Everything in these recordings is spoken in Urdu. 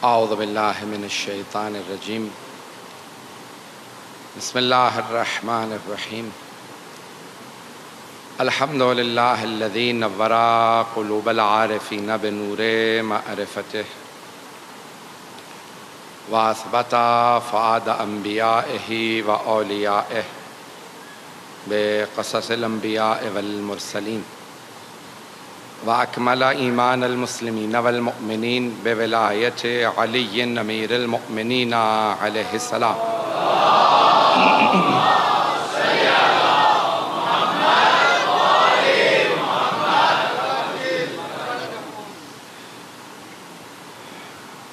اعوذ باللہ من الشیطان الرجیم بسم اللہ الرحمن الرحیم الحمد للہ الذی نور قلوب العارفین بنور معرفتہ واثبت فؤاد انبیائہ و اولیائہ بقصص الانبیاء والمرسلین وأكمل إيمان المسلمين والمؤمنين بولاية علي أمير المؤمنين عليه السلام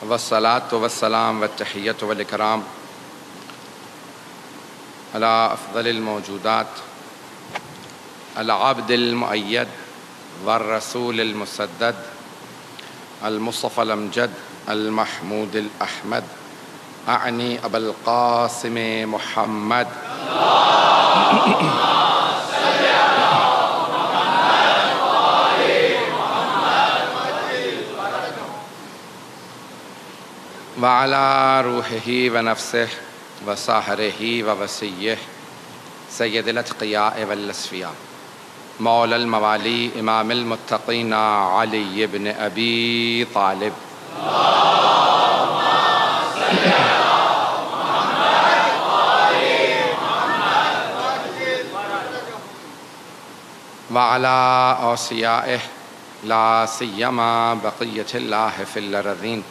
والصلاة والسلام والتحية والإكرام على أفضل الموجودات العبد المؤيد والرسول المسدد المصطفى الأمجد المحمود الأحمد أعني أبا القاسم محمد وعلى روحه ونفسه وساهره ووصيه سيد الأتقياء والأصفياء مولا الموالی امام المتقین علی بن ابی طالب وعلی اوصیائہ لا سیما بقیۃ اللہ فی الارضین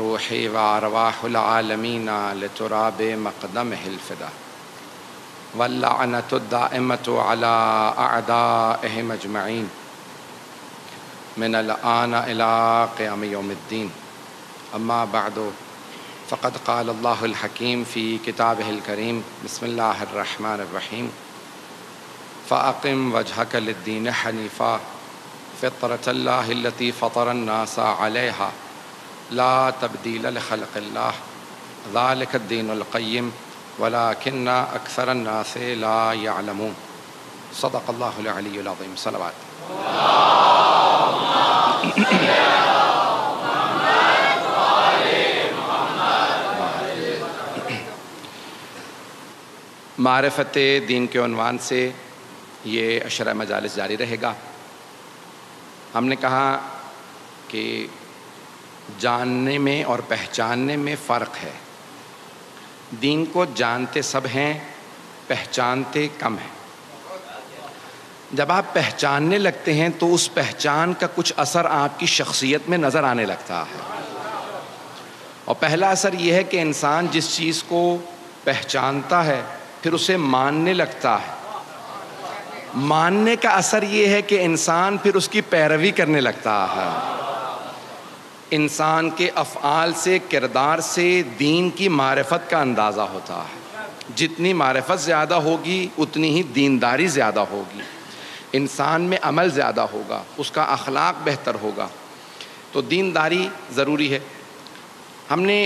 روحی وارواح العالمین لتراب مقدمہ الفدا واللعنة الدائمة على أعدائهم أجمعين من الآن إلى قيام يوم الدين أما بعد فقد قال الله الحكيم في كتابه الكريم بسم الله الرحمن الرحيم فأقم وجهك للدين حنيفا فطرة الله التي فطر الناس عليها لا تبديل لخلق الله ذلك الدين القيم ولكن أكثر الناس لا يعلمون صدق الله العلي العظيم صلوات معرفت دین کے عنوان سے یہ عشرہ مجالس جاری رہے گا۔ ہم نے کہا کہ جاننے میں اور پہچاننے میں فرق ہے۔ دین کو جانتے سب ہیں، پہچانتے کم ہیں۔ جب آپ پہچاننے لگتے ہیں تو اس پہچان کا کچھ اثر آپ کی شخصیت میں نظر آنے لگتا ہے، اور پہلا اثر یہ ہے کہ انسان جس چیز کو پہچانتا ہے پھر اسے ماننے لگتا ہے۔ ماننے کا اثر یہ ہے کہ انسان پھر اس کی پیروی کرنے لگتا ہے۔ انسان کے افعال سے، کردار سے دین کی معرفت کا اندازہ ہوتا ہے۔ جتنی معرفت زیادہ ہوگی اتنی ہی دینداری زیادہ ہوگی، انسان میں عمل زیادہ ہوگا، اس کا اخلاق بہتر ہوگا۔ تو دینداری ضروری ہے۔ ہم نے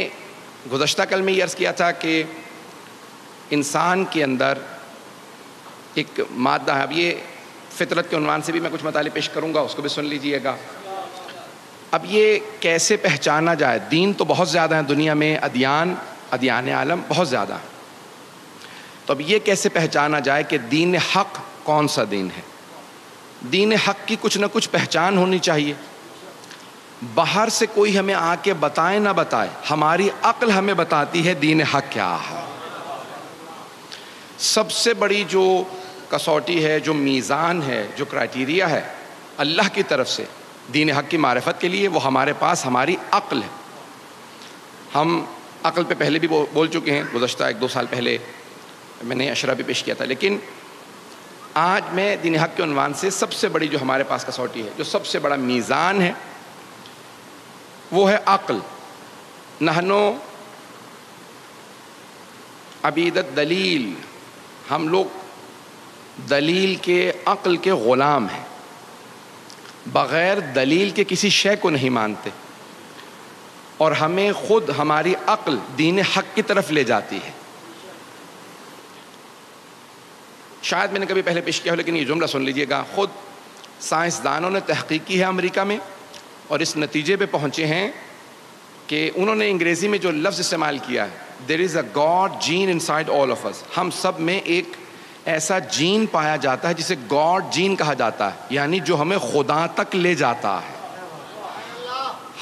گزشتہ کل میں یہ عرض کیا تھا کہ انسان کے اندر ایک مادہ ہے۔ اب یہ فطرت کے عنوان سے بھی میں کچھ مطالب پیش کروں گا، اس کو بھی سن لیجئے گا۔ اب یہ کیسے پہچانا جائے؟ دین تو بہت زیادہ ہیں دنیا میں، ادیان عالم بہت زیادہ ہیں، تو اب یہ کیسے پہچانا جائے کہ دین حق کون سا دین ہے؟ دین حق کی کچھ نہ کچھ پہچان ہونی چاہیے۔ باہر سے کوئی ہمیں آ کے بتائے نہ بتائے، ہماری عقل ہمیں بتاتی ہے دین حق کیا ہے۔ سب سے بڑی جو کسوٹی ہے، جو میزان ہے، جو کرائٹیریا ہے اللہ کی طرف سے دین حق کی معرفت کے لیے، وہ ہمارے پاس ہماری عقل ہے۔ ہم عقل پہ پہلے بھی بول چکے ہیں، گزشتہ 1-2 سال پہلے میں نے عشرہ بھی پیش کیا تھا، لیکن آج میں دین حق کے عنوان سے سب سے بڑی جو ہمارے پاس کسوٹی ہے، جو سب سے بڑا میزان ہے، وہ ہے عقل۔ نحنو عبید الدلیل، ہم لوگ دلیل کے، عقل کے غلام ہیں، بغیر دلیل کے کسی شے کو نہیں مانتے، اور ہمیں خود ہماری عقل دین حق کی طرف لے جاتی ہے۔ شاید میں نے کبھی پہلے پیش کیا ہو، لیکن یہ جملہ سن لیجئے گا۔ خود سائنسدانوں نے تحقیق کی ہے امریکہ میں، اور اس نتیجے پہ پہنچے ہیں کہ انہوں نے انگریزی میں جو لفظ استعمال کیا ہے there is a God gene inside all of us. ہم سب میں ایک ایسا جین پایا جاتا ہے جسے گاڈ جین کہا جاتا ہے, یعنی جو ہمیں خدا تک لے جاتا ہے.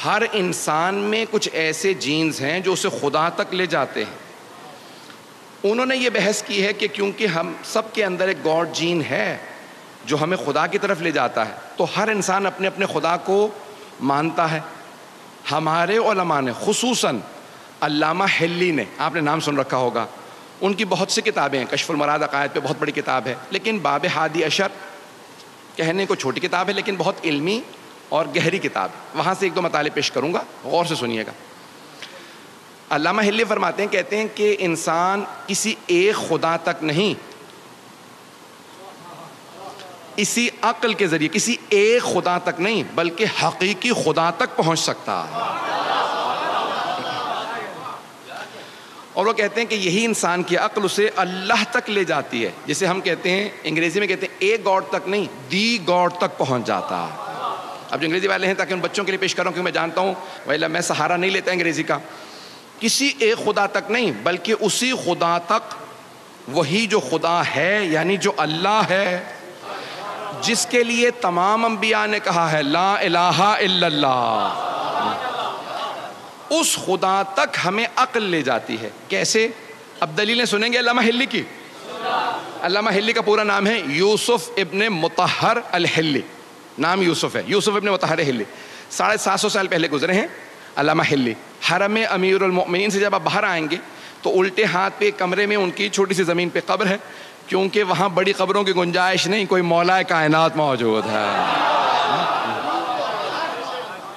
ہر انسان میں کچھ ایسے جینز ہیں جو اسے خدا تک لے جاتے ہیں. انہوں نے یہ بحث کی ہے کہ کیونکہ ہم سب کے اندر ایک گاڈ جین ہے جو ہمیں خدا کی طرف لے جاتا ہے, تو ہر انسان اپنے اپنے خدا کو مانتا ہے. ہمارے علماء نے, خصوصاً علامہ حلی نے, آپ نے نام سن رکھا ہوگا, ان کی بہت سی کتابیں ہیں. کشف المراد عقائد پہ بہت بڑی کتاب ہے, لیکن باب ہادی اشر کہنے کو چھوٹی کتاب ہے لیکن بہت علمی اور گہری کتاب ہے. وہاں سے ایک دو مطالب پیش کروں گا, غور سے سنیے گا. علامہ حلی فرماتے ہیں, کہتے ہیں کہ انسان کسی ایک خدا تک نہیں, اسی عقل کے ذریعے کسی ایک خدا تک نہیں بلکہ حقیقی خدا تک پہنچ سکتا ہے. اور وہ کہتے ہیں کہ یہی انسان کی عقل اسے اللہ تک لے جاتی ہے. جسے ہم کہتے ہیں انگریزی میں کہتے ہیں ایک گاڈ تک نہیں, دی گاڈ تک پہنچ جاتا ہے. اب جو انگریزی والے ہیں, تاکہ ان بچوں کے لیے پیش کر رہا ہوں کیونکہ میں جانتا ہوں ویلا میں سہارا نہیں لیتا انگریزی کا. کسی ایک خدا تک نہیں بلکہ اسی خدا تک, وہی جو خدا ہے یعنی جو اللہ ہے, جس کے لیے تمام انبیاء نے کہا ہے لا الہ الا اللہ, اس خدا تک ہمیں عقل لے جاتی ہے. کیسے؟ اب دلیلیں سنیں گے علامہ حلی کی. علامہ حلی کا پورا نام ہے یوسف ابن مطہر الحلی, نام یوسف ہے, یوسف ابن مطہر حلی. 750 سال پہلے گزرے ہیں علامہ حلی. حرم امیر المؤمنین سے جب آپ باہر آئیں گے تو الٹے ہاتھ پہ کمرے میں ان کی چھوٹی سی زمین پہ قبر ہے, کیونکہ وہاں بڑی قبروں کی گنجائش نہیں, کوئی مولا کائنات موجود ہے.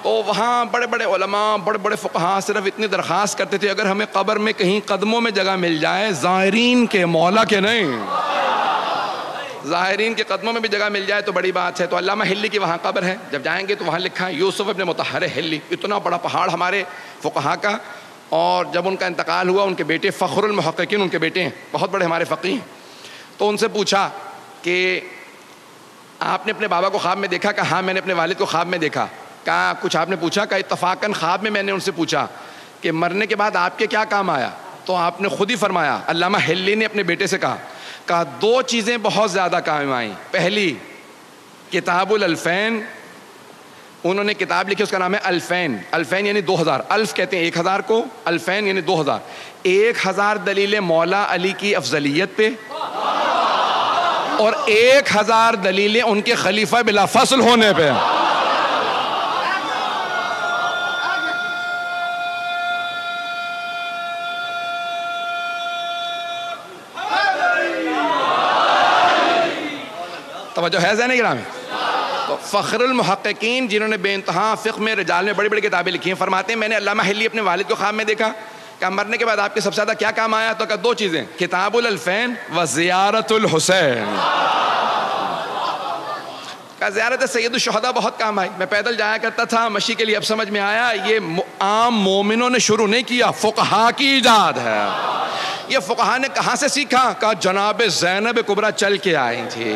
تو وہاں بڑے بڑے علماء, بڑے بڑے فقہاء صرف اتنی درخواست کرتے تھے اگر ہمیں قبر میں کہیں قدموں میں جگہ مل جائے, زائرین کے, مولا کے نہیں, زائرین کے قدموں میں بھی جگہ مل جائے تو بڑی بات ہے. تو علامہ حلی کی وہاں قبر ہے, جب جائیں گے تو وہاں لکھا ہے یوسف ابن مطہر حلی. اتنا بڑا پہاڑ ہمارے فقہاء کا. اور جب ان کا انتقال ہوا, ان کے بیٹے فخر المحققین ان کے بیٹے ہیں, بہت بڑے ہمارے فقیہ ہیں, تو ان سے پوچھا کہ آپ نے اپنے بابا کو خواب میں دیکھا؟ کہا ہاں میں نے اپنے والد کو خواب میں دیکھا. کہا کچھ آپ نے پوچھا؟ کہا اتفاقاً خواب میں نے ان سے پوچھا کہ مرنے کے بعد آپ کے کیا کام آیا؟ تو آپ نے خود ہی فرمایا, علامہ حلی نے اپنے بیٹے سے کہا 2 چیزیں بہت زیادہ کام آئیں. پہلی کتاب الالفین, انہوں نے کتاب لکھی, اس کا نام ہے الفین. الفین یعنی 2000, الف کہتے ہیں 1000 کو, الفین یعنی 2000. 1000 دلیلیں مولا علی کی افضلیت پہ اور 1000 دلیلیں ان کے خلیفہ بلا فصل ہونے پہ. توجہ ہے ذہن گرامی. تو فخر المحققین جنہوں نے بے انتہا فقہ میں, رجال میں بڑی بڑی کتابیں لکھی ہیں, فرماتے ہیں میں نے علامہ حلی اپنے والد کو خواب میں دیکھا کہ مرنے کے بعد آپ کے سب سے زیادہ کیا کام آیا؟ تو کہا 2 چیزیں, کتاب الالفین و زیارت الحسین. کہا زیارت سید الشہداء بہت کام آئی, میں پیدل جایا کرتا تھا مشی کے لیے, اب سمجھ میں آیا یہ عام مومنوں نے شروع نہیں کیا, فقہاء کی ایجاد ہے. یہ فقہاء نے کہاں سے سیکھا؟ کہا جناب زینب کبریٰ چل کے آئی تھی.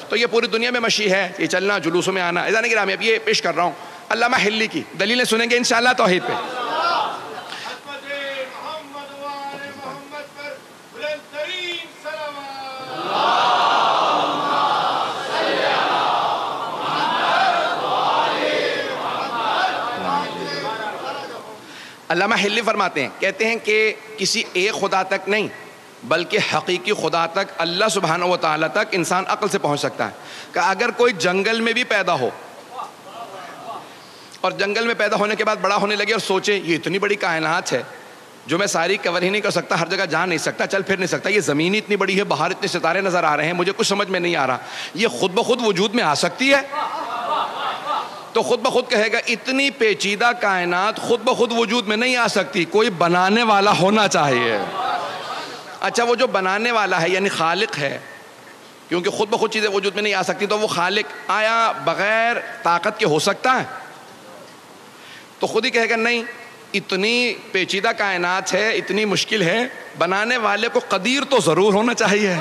تو یہ پوری دنیا میں مشی ہے, یہ چلنا, جلوسوں میں آنا. اذان گرامی, اب یہ پیش کر رہا ہوں علامہ حلی کی دلیلیں سنیں گے انشاءاللہ توحید پہ. علامہ حلی فرماتے ہیں, کہتے ہیں کہ کسی ایک خدا تک نہیں بلکہ حقیقی خدا تک, اللہ سبحانہ و تعالیٰ تک انسان عقل سے پہنچ سکتا ہے. کہ اگر کوئی جنگل میں بھی پیدا ہو اور جنگل میں پیدا ہونے کے بعد بڑا ہونے لگے اور سوچے یہ اتنی بڑی کائنات ہے جو میں ساری کور ہی نہیں کر سکتا, ہر جگہ جا نہیں سکتا, چل پھر نہیں سکتا, یہ زمین اتنی بڑی ہے, باہر اتنے ستارے نظر آ رہے ہیں, مجھے کچھ سمجھ میں نہیں آ رہا, یہ خود بخود وجود میں آ سکتی ہے؟ تو خود بخود کہے گا اتنی پیچیدہ کائنات خود بخود وجود میں نہیں آ سکتی, کوئی بنانے والا ہونا چاہیے. اچھا وہ جو بنانے والا ہے یعنی خالق ہے, کیونکہ خود بخود چیزیں وجود میں نہیں آ سکتی, تو وہ خالق آیا بغیر طاقت کے ہو سکتا ہے؟ تو خود ہی کہے گا نہیں, اتنی پیچیدہ کائنات ہے, اتنی مشکل ہے, بنانے والے کو قدیر تو ضرور ہونا چاہیے,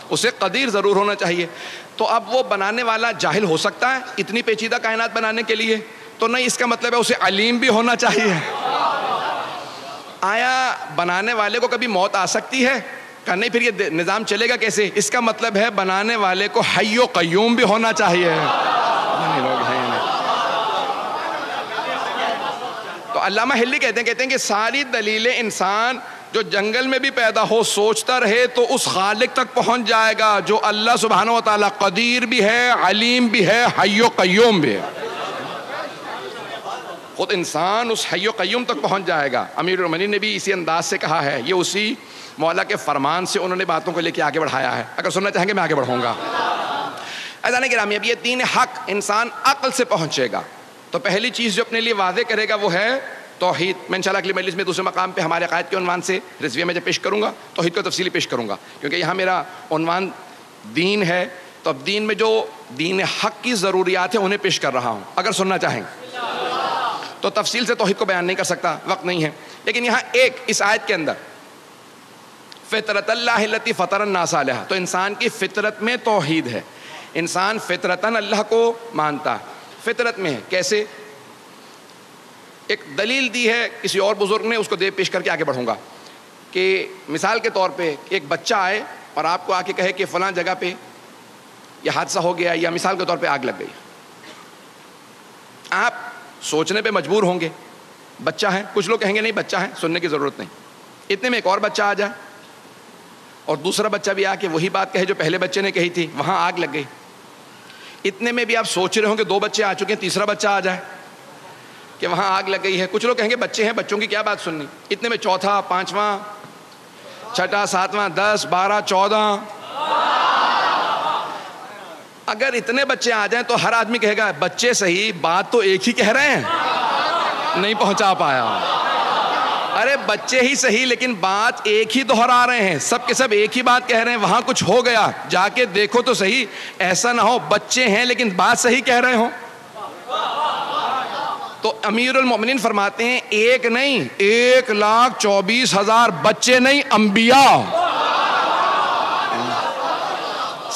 اسے قدیر ضرور ہونا چاہیے. تو اب وہ بنانے والا جاہل ہو سکتا ہے اتنی پیچیدہ کائنات بنانے کے لیے؟ تو نہیں اس کا مطلب ہے اسے علیم بھی ہونا چاہیے. آیا بنانے والے کو کبھی موت آ سکتی ہے؟ کہ نہیں پھر یہ نظام چلے گا کیسے؟ اس کا مطلب ہے بنانے والے کو حی و قیوم بھی ہونا چاہیے. لوگ ہیں تو علامہ ہلی کہتے ہیں کہ ساری دلیلیں انسان جو جنگل میں بھی پیدا ہو سوچتا رہے تو اس خالق تک پہنچ جائے گا جو اللہ سبحانہ و تعالیٰ قدیر بھی ہے، علیم بھی ہے، حی و قیوم بھی ہے. خود انسان اس حی و قیوم تک پہنچ جائے گا. امیر المومنین نے بھی اسی انداز سے کہا ہے. یہ اسی مولا کے فرمان سے انہوں نے باتوں کو لے کے آگے بڑھایا ہے. اگر سننا چاہیں گے میں آگے بڑھوں گا. عزیزان گرامی، اب یہ دین حق انسان عقل سے پہنچے گا تو پہلی چیز جو اپنے لیے واضح کرے گا وہ ہے توحید. میں انشاءاللہ اگلی مجلس میں دوسرے مقام پہ ہمارے عقائد کے عنوان سے رضویہ میں جب پیش کروں گا توحید کو تفصیلی پیش کروں گا، کیونکہ یہاں میرا عنوان دین ہے. تو اب دین میں جو دین حق کی ضروریات ہیں انہیں پیش کر رہا ہوں. اگر سننا چاہیں تو تفصیل سے توحید کو بیان نہیں کر سکتا، وقت نہیں ہے. لیکن یہاں ایک اس آیت کے اندر فطرت اللہ التی فطر الناس علیہا، تو انسان کی فطرت میں توحید ہے. انسان فطرتاً اللہ کو مانتا ہے، فطرت میں ہے. کیسے؟ ایک دلیل دی ہے کسی اور بزرگ نے، اس کو دے پیش کر کے آگے بڑھوں گا. کہ مثال کے طور پہ ایک بچہ آئے اور آپ کو آ کے کہے کہ فلاں جگہ پہ یہ حادثہ ہو گیا یا مثال کے طور پہ آگ لگ گئی. آپ سوچنے پہ مجبور ہوں گے، بچہ ہے. کچھ لوگ کہیں گے نہیں بچہ ہے، سننے کی ضرورت نہیں. اتنے میں ایک اور بچہ آ جائے اور دوسرا بچہ بھی آ کے وہی بات کہے جو پہلے بچے نے کہی تھی، وہاں آگ لگ گئی. اتنے میں بھی آپ سوچ رہے ہوں کہ دو بچے آ چکے ہیں، تیسرا بچہ آ جائے کہ وہاں آگ لگ گئی ہے. کچھ لوگ کہیں گے بچے ہیں، بچوں کی کیا بات سننی. اتنے میں چوتھا، پانچواں، چھٹا، ساتواں، 10، 12، 14. اگر اتنے بچے آ جائیں تو ہر آدمی کہے گا بچے صحیح، بات تو ایک ہی کہہ رہے ہیں. نہیں پہنچا پایا. ارے بچے ہی صحیح لیکن بات ایک ہی دہرا رہے ہیں، سب کے سب ایک ہی بات کہہ رہے ہیں. وہاں کچھ ہو گیا، جا کے دیکھو تو صحیح. ایسا نہ ہو بچے ہیں لیکن بات صحیح کہہ رہے ہوں. تو امیر المومنین فرماتے ہیں ایک نہیں، 1,24,000 بچے نہیں، انبیاء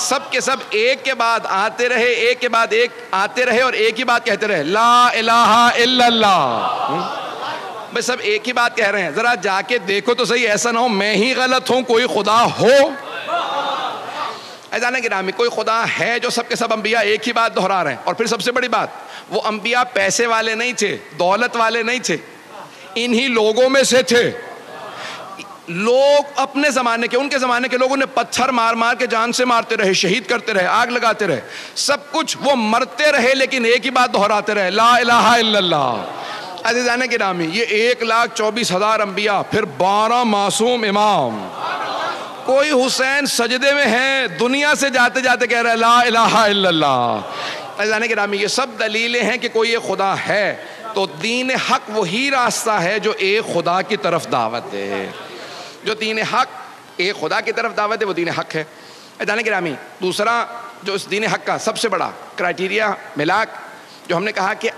سب کے سب ایک کے بعد آتے رہے، ایک کے بعد ایک آتے رہے اور ایک ہی بات کہتے رہے، لا الہ الا اللہ. بس سب ایک ہی بات کہہ رہے ہیں. ذرا جا کے دیکھو تو صحیح، ایسا نہ ہو میں ہی غلط ہوں، کوئی خدا ہو. عزیزان گرامی، کوئی خدا ہے جو سب کے سب انبیاء ایک ہی بات دہرا رہے ہیں. اور پھر سب سے بڑی بات، وہ انبیاء پیسے والے نہیں تھے، دولت والے نہیں تھے، انہی لوگوں میں سے تھے. لوگ اپنے زمانے کے، ان کے زمانے کے لوگوں نے پتھر مار مار کے جان سے مارتے رہے، شہید کرتے رہے، آگ لگاتے رہے، سب کچھ وہ مرتے رہے لیکن ایک ہی بات دہراتے رہے، لا الہ الا اللہ. عزیزان گرامی، یہ 1,24,000 انبیاء، پھر 12 معصوم امام. کوئی حسین سجدے میں ہے، دنیا سے جاتے جاتے کہہ رہا ہے لا الہ الا اللہ. عزیزان گرامی، یہ سب دلیلیں ہیں کہ کوئی ایک خدا ہے. تو دین حق وہی راستہ ہے جو ایک خدا کی طرف دعوت دے. جو دین حق ایک خدا کی طرف دعوت ہے وہ دین حق ہے. عزیزان گرامی، دوسرا جو اس دین حق کا سب سے بڑا کرائٹیریا ملاک، جو ہم نے کہا کہ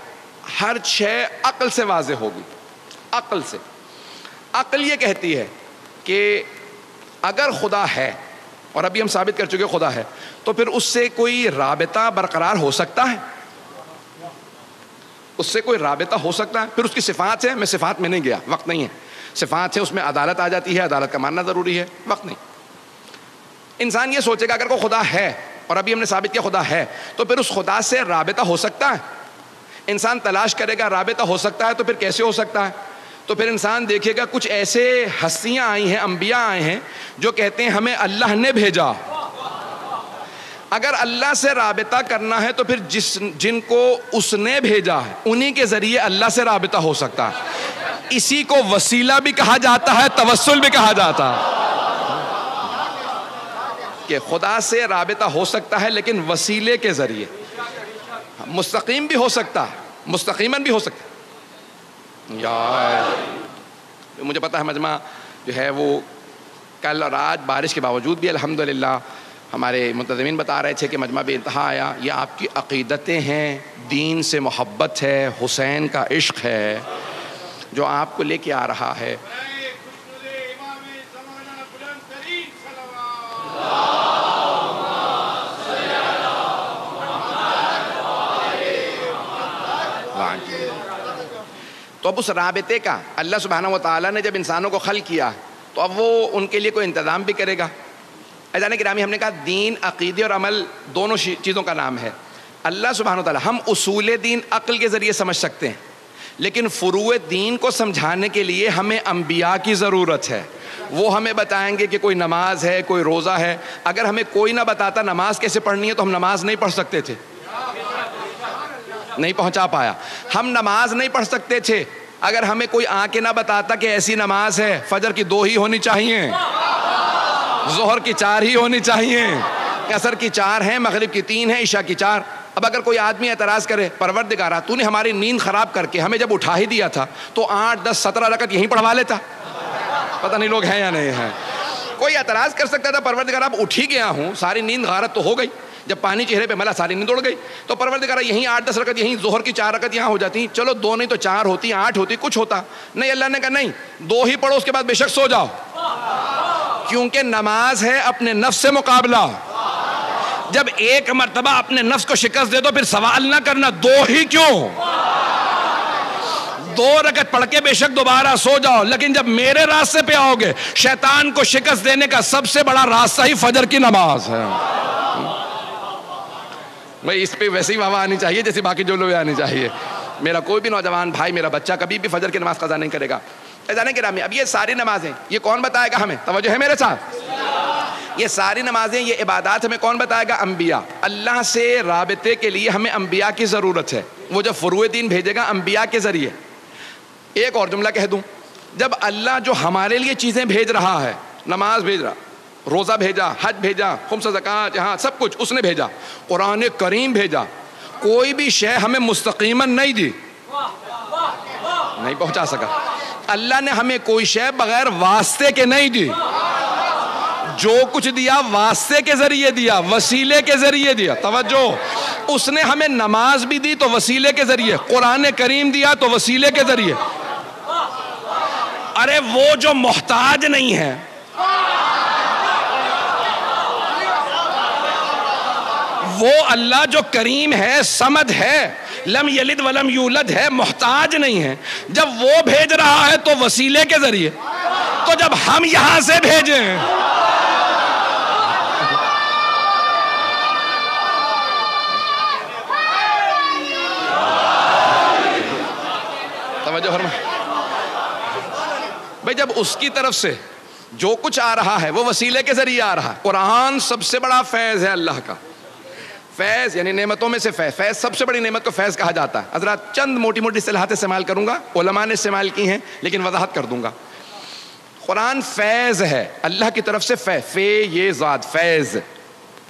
ہر شے عقل سے واضح ہوگی. عقل سے، عقل یہ کہتی ہے کہ اگر خدا ہے، اور ابھی ہم ثابت کر چکے خدا ہے، تو پھر اس سے کوئی رابطہ برقرار ہو سکتا ہے؟ اس سے کوئی رابطہ ہو سکتا ہے؟ پھر اس کی صفات ہے، میں صفات میں نہیں گیا، وقت نہیں ہے. صفات ہے، اس میں عدالت آ جاتی ہے، عدالت کا ماننا ضروری ہے، وقت نہیں. انسان یہ سوچے گا اگر کوئی خدا ہے، اور ابھی ہم نے ثابت کیا خدا ہے، تو پھر اس خدا سے رابطہ ہو سکتا ہے؟ انسان تلاش کرے گا رابطہ ہو سکتا ہے، تو پھر کیسے ہو سکتا ہے؟ تو پھر انسان دیکھے گا کچھ ایسے ہستیاں آئی ہیں، انبیاء آئے ہیں جو کہتے ہیں ہمیں اللہ نے بھیجا. اگر اللہ سے رابطہ کرنا ہے تو پھر جن کو اس نے بھیجا ہے انہی کے ذریعے اللہ سے رابطہ ہو سکتا ہے. اسی کو وسیلہ بھی کہا جاتا ہے، توسل بھی کہا جاتا ہے. کہ خدا سے رابطہ ہو سکتا ہے لیکن وسیلے کے ذریعے. مستقیم بھی ہو سکتا ہے، مستقیماً بھی ہو سکتا ہے. مجھے پتا ہے مجمع جو ہے وہ کل اور آج بارش کے باوجود بھی الحمدللہ ہمارے منتظمین بتا رہے تھے کہ مجمع بے انتہا آیا. یہ آپ کی عقیدتیں ہیں، دین سے محبت ہے، حسین کا عشق ہے جو آپ کو لے کے آ رہا ہے. تو اب اس رابطے کا اللہ سبحانہ و تعالیٰ نے جب انسانوں کو خلق کیا تو اب وہ ان کے لیے کوئی انتظام بھی کرے گا. عزیزان گرامی، ہم نے کہا دین، عقیدے اور عمل دونوں چیزوں کا نام ہے. اللہ سبحانہ و تعالیٰ، ہم اصول دین عقل کے ذریعے سمجھ سکتے ہیں، لیکن فروع دین کو سمجھانے کے لیے ہمیں انبیاء کی ضرورت ہے. وہ ہمیں بتائیں گے کہ کوئی نماز ہے، کوئی روزہ ہے. اگر ہمیں کوئی نہ بتاتا نماز کیسے پڑھنی ہے تو ہم نماز نہیں پڑھ سکتے تھے. نہیں پہنچا پایا. ہم نماز نہیں پڑھ سکتے تھے اگر ہمیں کوئی آ کے نہ بتاتا کہ ایسی نماز ہے، فجر کی 2 ہی ہونی چاہیے، ظہر کی 4 ہی ہونی چاہیے، عصر کی 4 ہیں، مغرب کی 3 ہیں، عشاء کی 4. اب اگر کوئی آدمی اعتراض کرے، پروردگارا تو نے ہماری نیند خراب کر کے ہمیں جب اٹھا ہی دیا تھا تو 8 10 17 رکعت یہیں پڑھوا لیتا. پتہ نہیں لوگ ہیں یا نہیں ہیں. کوئی اعتراض کر سکتا تھا، پروردگارا اب اٹھ ہی گیا ہوں، ساری نیند غارت تو ہو گئی، جب پانی چہرے پہ ملا ساری نیند اڑ گئی، تو پروردگارا یہیں 8 10 رکعت، یہیں ظہر کی 4 رکعت یہاں ہو جاتی، چلو 2 نہیں تو 4 ہوتی، 8 ہوتی، کچھ ہوتا. نہیں، اللہ نے کہا نہیں، 2 ہی پڑھو، اس کے بعد بے شک سو جاؤ. کیونکہ نماز ہے اپنے نفس سے مقابلہ. جب ایک مرتبہ اپنے نفس کو شکست دے دو پھر سوال نہ کرنا 2 ہی کیوں، 2 رکعت پڑھ کے بے شک دوبارہ سو جاؤ. لیکن جب میرے راستے پہ آؤ گے، شیطان کو شکست دینے کا سب سے بڑا راستہ ہی فجر کی نماز ہے. بھائی اس پہ ویسی واہ آنی چاہیے جیسے باقی جو لوگ آنی چاہیے. میرا کوئی بھی نوجوان بھائی، میرا بچہ کبھی بھی فجر کی نماز قضا نہیں کرے گا. عزیزان گرامی، اب یہ ساری نمازیں یہ کون بتائے گا ہمیں؟ توجہ ہے میرے ساتھ؟ یہ ساری نمازیں، یہ عبادات ہمیں کون بتائے گا؟ انبیاء. اللہ سے رابطے کے لیے ہمیں انبیاء کی ضرورت ہے. وہ جب فروع دین بھیجے گا انبیاء کے ذریعے. ایک اور جملہ کہہ دوں، جب اللہ جو ہمارے لیے چیزیں بھیج رہا ہے، نماز بھیج رہا، روزہ بھیجا، حج بھیجا، خمس زکوٰۃ، یہاں سب کچھ اس نے بھیجا، قرآن کریم بھیجا، کوئی بھی شے ہمیں مستقیماً نہیں دی، نہیں پہنچا سکا. اللہ نے ہمیں کوئی شے بغیر واسطے کے نہیں دی. جو کچھ دیا واسطے کے ذریعے دیا، وسیلے کے ذریعے دیا. توجہ، اس نے ہمیں نماز بھی دی تو وسیلے کے ذریعے، قرآن کریم دیا تو وسیلے کے ذریعے. ارے وہ جو محتاج نہیں ہے، وہ اللہ جو کریم ہے، صمد ہے، لم یلد ولم یولد ہے، محتاج نہیں ہے، جب وہ بھیج رہا ہے تو وسیلے کے ذریعے. تو جب ہم یہاں سے بھیجیں، توجہ فرما بھائی، جب اس کی طرف سے جو کچھ آ رہا ہے وہ وسیلے کے ذریعے آ رہا ہے. قرآن سب سے بڑا فیض ہے اللہ کا. فیض یعنی نعمتوں میں سے فیض. فیض سب سے بڑی نعمت کو فیض کہا جاتا ہے. حضرات چند موٹی موٹی اصطلاحات استعمال کروں گا، علماء نے استعمال کی ہیں لیکن وضاحت کر دوں گا. قرآن فیض ہے اللہ کی طرف سے. یہ ذات فیض،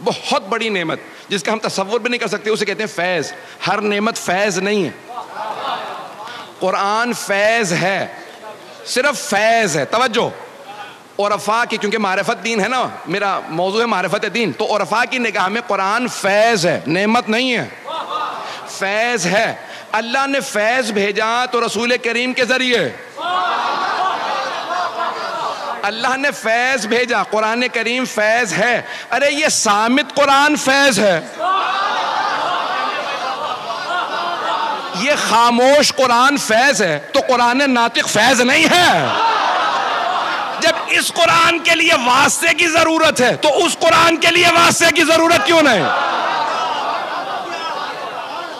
بہت بڑی نعمت جس کا ہم تصور بھی نہیں کر سکتے، اسے کہتے ہیں فیض. ہر نعمت فیض نہیں ہے. قرآن فیض ہے، صرف فیض ہے. توجہ، عرفاء کی، کیونکہ معرفت دین ہے نا، میرا موضوع ہے معرفت دین، تو عرفاء کی نگاہ میں قرآن فیض ہے، نعمت نہیں ہے، فیض ہے. اللہ نے فیض بھیجا تو رسول کریم کے ذریعے. اللہ نے فیض بھیجا، قرآن کریم فیض ہے. ارے یہ صامت قرآن فیض ہے، یہ خاموش قرآن فیض ہے، تو قرآن ناطق فیض نہیں ہے. جب اس قرآن کے لیے واسطے کی ضرورت ہے تو اس قرآن کے لیے واسطے کی ضرورت کیوں نہیں؟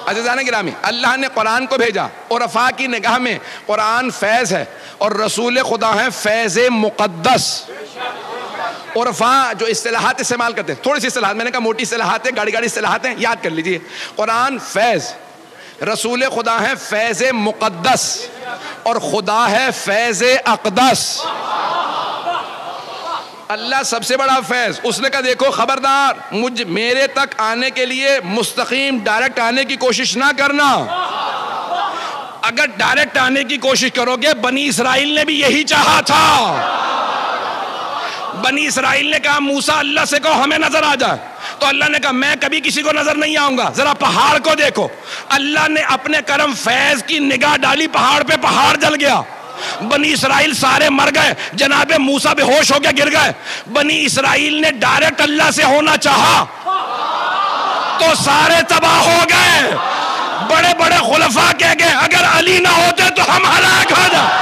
عزیزان گرامی، اللہ نے قرآن کو بھیجا، عرفاء کی نگاہ میں قرآن فیض ہے اور رسول خدا ہے فیض مقدس. عرفاء جو اصطلاحات استعمال کرتے ہیں، تھوڑی سی اصطلاحات، میں نے کہا موٹی اصطلاحات ہیں، گاڑی اصطلاحات ہیں، یاد کر لیجئے. قرآن فیض، رسول خدا ہے فیض مقدس، اور خدا ہے فیض اقدس. اللہ سب سے بڑا فیض. اس نے کہا دیکھو خبردار، میرے تک آنے کے لیے مستقیم ڈائریکٹ آنے کی کوشش نہ کرنا. اگر ڈائریکٹ آنے کی کوشش کرو گے، بنی اسرائیل نے بھی یہی چاہا تھا. بنی اسرائیل نے کہا موسیٰ اللہ سے کہو ہمیں نظر آ جائے، تو اللہ نے کہا میں کبھی کسی کو نظر نہیں آؤں گا، ذرا پہاڑ کو دیکھو. اللہ نے اپنے کرم فیض کی نگاہ ڈالی، پہاڑ پہ پہاڑ جل گیا. بنی اسرائیل سارے مر گئے، جناب موسیٰ بے ہوش ہو کے گر گئے. بنی اسرائیل نے ڈائریکٹ اللہ سے ہونا چاہا تو سارے تباہ ہو گئے. بڑے بڑے خلفاء کہہ گئے اگر علی نہ ہوتے تو ہم ہلاک ہو جائیں.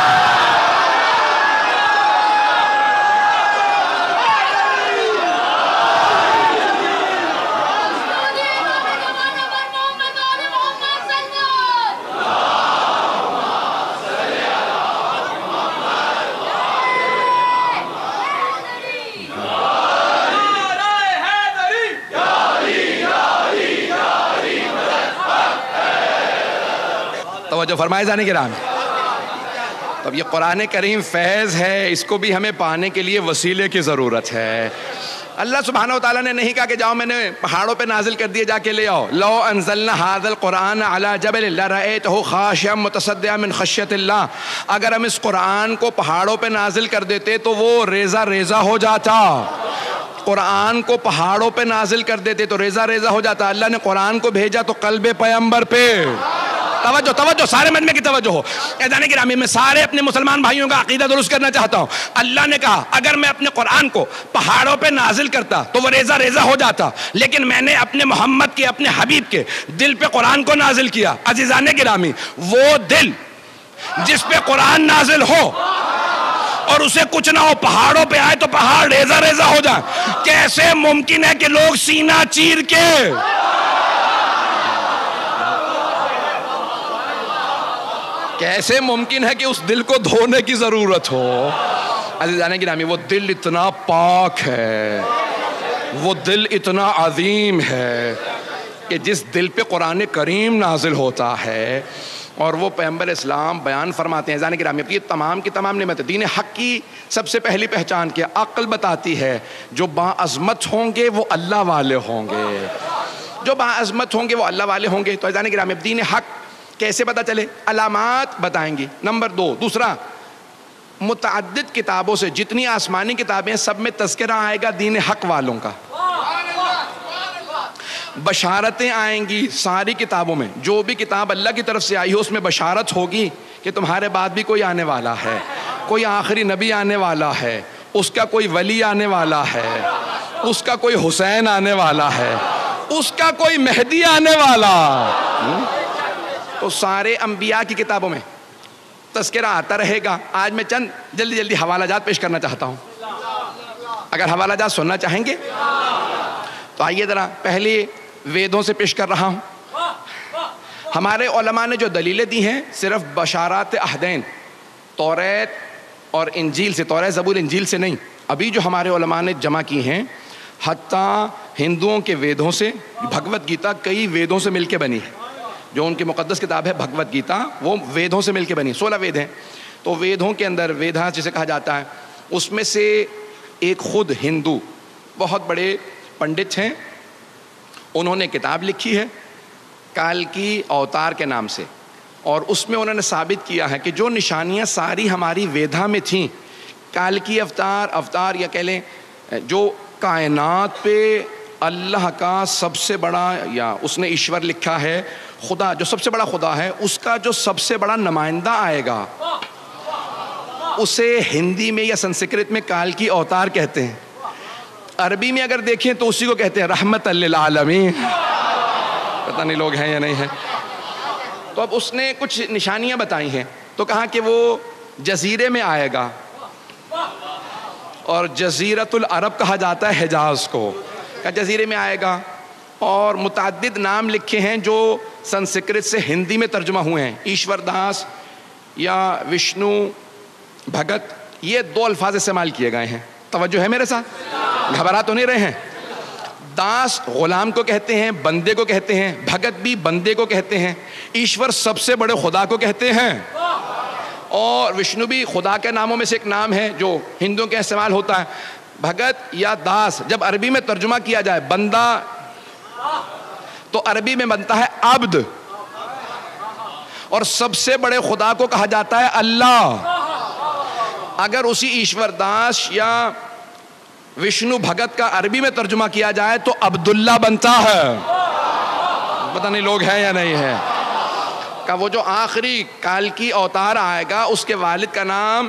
توجہ فرمائے جانے کے رام. اب یہ قرآن کریم فیض ہے، اس کو بھی ہمیں پانے کے لیے وسیلے کی ضرورت ہے. اللہ سبحانہ وتعالیٰ نے نہیں کہا کہ جاؤ میں نے پہاڑوں پہ نازل کر دیے، جا کے لے آؤ. لو انزلنا هذا القرآن على جبل لرأيته خاشعا متصدعا من خشیۃ اللہ. اگر ہم اس قرآن کو پہاڑوں پہ نازل کر دیتے تو وہ ریزہ ریزہ ہو جاتا. قرآن کو پہاڑوں پہ نازل کر دیتے تو ریزہ ریزہ ہو جاتا. اللہ نے قرآن کو بھیجا تو قلب پیغمبر پہ. توجہ توجہ سارے مجمع کی توجہ ہو. اذان گرامی میں سارے اپنے مسلمان بھائیوں کا عقیدہ درست کرنا چاہتا ہوں. اللہ نے کہا اگر میں اپنے قرآن کو پہاڑوں پہ نازل کرتا تو وہ ریزہ ریزہ ہو جاتا، لیکن میں نے اپنے محمد کے، اپنے حبیب کے دل پہ قرآن کو نازل کیا. عزیزان گرامی، وہ دل جس پہ قرآن نازل ہو اور اسے کچھ نہ ہو، پہاڑوں پہ آئے تو پہاڑ ریزہ ریزہ ہو جائے. کیسے ممکن ہے کہ لوگ سینہ چیر کے کیسے ممکن ہے کہ اس دل کو دھونے کی ضرورت ہو؟ عزیزان گرامی، وہ دل اتنا پاک ہے، وہ دل اتنا عظیم ہے کہ جس دل پہ قرآن کریم نازل ہوتا ہے اور وہ پیغمبر اسلام بیان فرماتے ہیں. عزیزان گرامی، یہ تمام کی تمام نعمتیں دین حق کی سب سے پہلی پہچان کیا؟ عقل بتاتی ہے جو باعظمت ہوں گے وہ اللہ والے ہوں گے. جو باعظمت ہوں گے وہ اللہ والے ہوں گے. تو عزیزان گرامی، دین حق کیسے پتہ چلے؟ علامات بتائیں گی. نمبر 2، دوسرا، متعدد کتابوں سے، جتنی آسمانی کتابیں سب میں تذکرہ آئے گا دین حق والوں کا. بشارتیں آئیں گی ساری کتابوں میں. جو بھی کتاب اللہ کی طرف سے آئی ہو اس میں بشارت ہوگی کہ تمہارے بعد بھی کوئی آنے والا ہے، کوئی آخری نبی آنے والا ہے، اس کا کوئی ولی آنے والا ہے، اس کا کوئی حسین آنے والا ہے، اس کا کوئی مہدی آنے والا. تو سارے انبیاء کی کتابوں میں تذکرہ آتا رہے گا. آج میں چند جلدی جلدی حوالہ جات پیش کرنا چاہتا ہوں. اگر حوالہ جات سننا چاہیں گے تو آئیے ذرا پہلے ویدوں سے پیش کر رہا ہوں. ہمارے علماء نے جو دلیلیں دی ہیں صرف بشارات عہدین، توریت اور انجیل سے، توریت زبور انجیل سے نہیں، ابھی جو ہمارے علماء نے جمع کی ہیں حتیٰ ہندوؤں کے ویدوں سے. بھگوت گیتا کئی ویدوں سے مل کے بنی ہے. جو ان کی مقدس کتاب ہے بھگوت گیتا، وہ ویدوں سے مل کے بنی. 16 وید ہیں. تو ویدوں کے اندر، ویدھا جسے کہا جاتا ہے، اس میں سے ایک خود ہندو بہت بڑے پنڈت ہیں، انہوں نے کتاب لکھی ہے کالکی اوتار کے نام سے. اور اس میں انہوں نے ثابت کیا ہے کہ جو نشانیاں ساری ہماری ویدھا میں تھیں، کالکی اوتار یا کہہ لیں جو کائنات پہ اللہ کا سب سے بڑا، یا اس نے ایشور لکھا ہے، خدا جو سب سے بڑا خدا ہے، اس کا جو سب سے بڑا نمائندہ آئے گا اسے ہندی میں یا سنسکرت میں کالکی اوتار کہتے ہیں. عربی میں اگر دیکھیں تو اسی کو کہتے ہیں رحمت للعالمین. پتہ نہیں لوگ ہیں یا نہیں ہیں. تو اب اس نے کچھ نشانیاں بتائی ہیں. تو کہا کہ وہ جزیرے میں آئے گا، اور جزیرت العرب کہا جاتا ہے حجاز کو. کہ جزیرے میں آئے گا، اور متعدد نام لکھے ہیں جو سنسکرت سے ہندی میں ترجمہ ہوئے ہیں. ایشور داس یا وشنو بھگت، یہ 2 الفاظ استعمال کیے گئے ہیں. توجہ ہے میرے ساتھ؟ گھبرا تو نہیں رہے ہیں؟ داس غلام کو کہتے ہیں، بندے کو کہتے ہیں. بھگت بھی بندے کو کہتے ہیں. ایشور سب سے بڑے خدا کو کہتے ہیں. اور وشنو بھی خدا کے ناموں میں سے ایک نام ہے جو ہندوؤں کے استعمال ہوتا ہے. بھگت یا داس جب عربی میں ترجمہ کیا جائے بندہ، تو عربی میں بنتا ہے عبد، اور سب سے بڑے خدا کو کہا جاتا ہے اللہ. اگر اسی ایشور داس یا وشنو بھگت کا عربی میں ترجمہ کیا جائے تو عبداللہ بنتا ہے. پتہ نہیں لوگ ہیں یا نہیں ہے؟ کہ وہ جو آخری کالکی اوتار آئے گا اس کے والد کا نام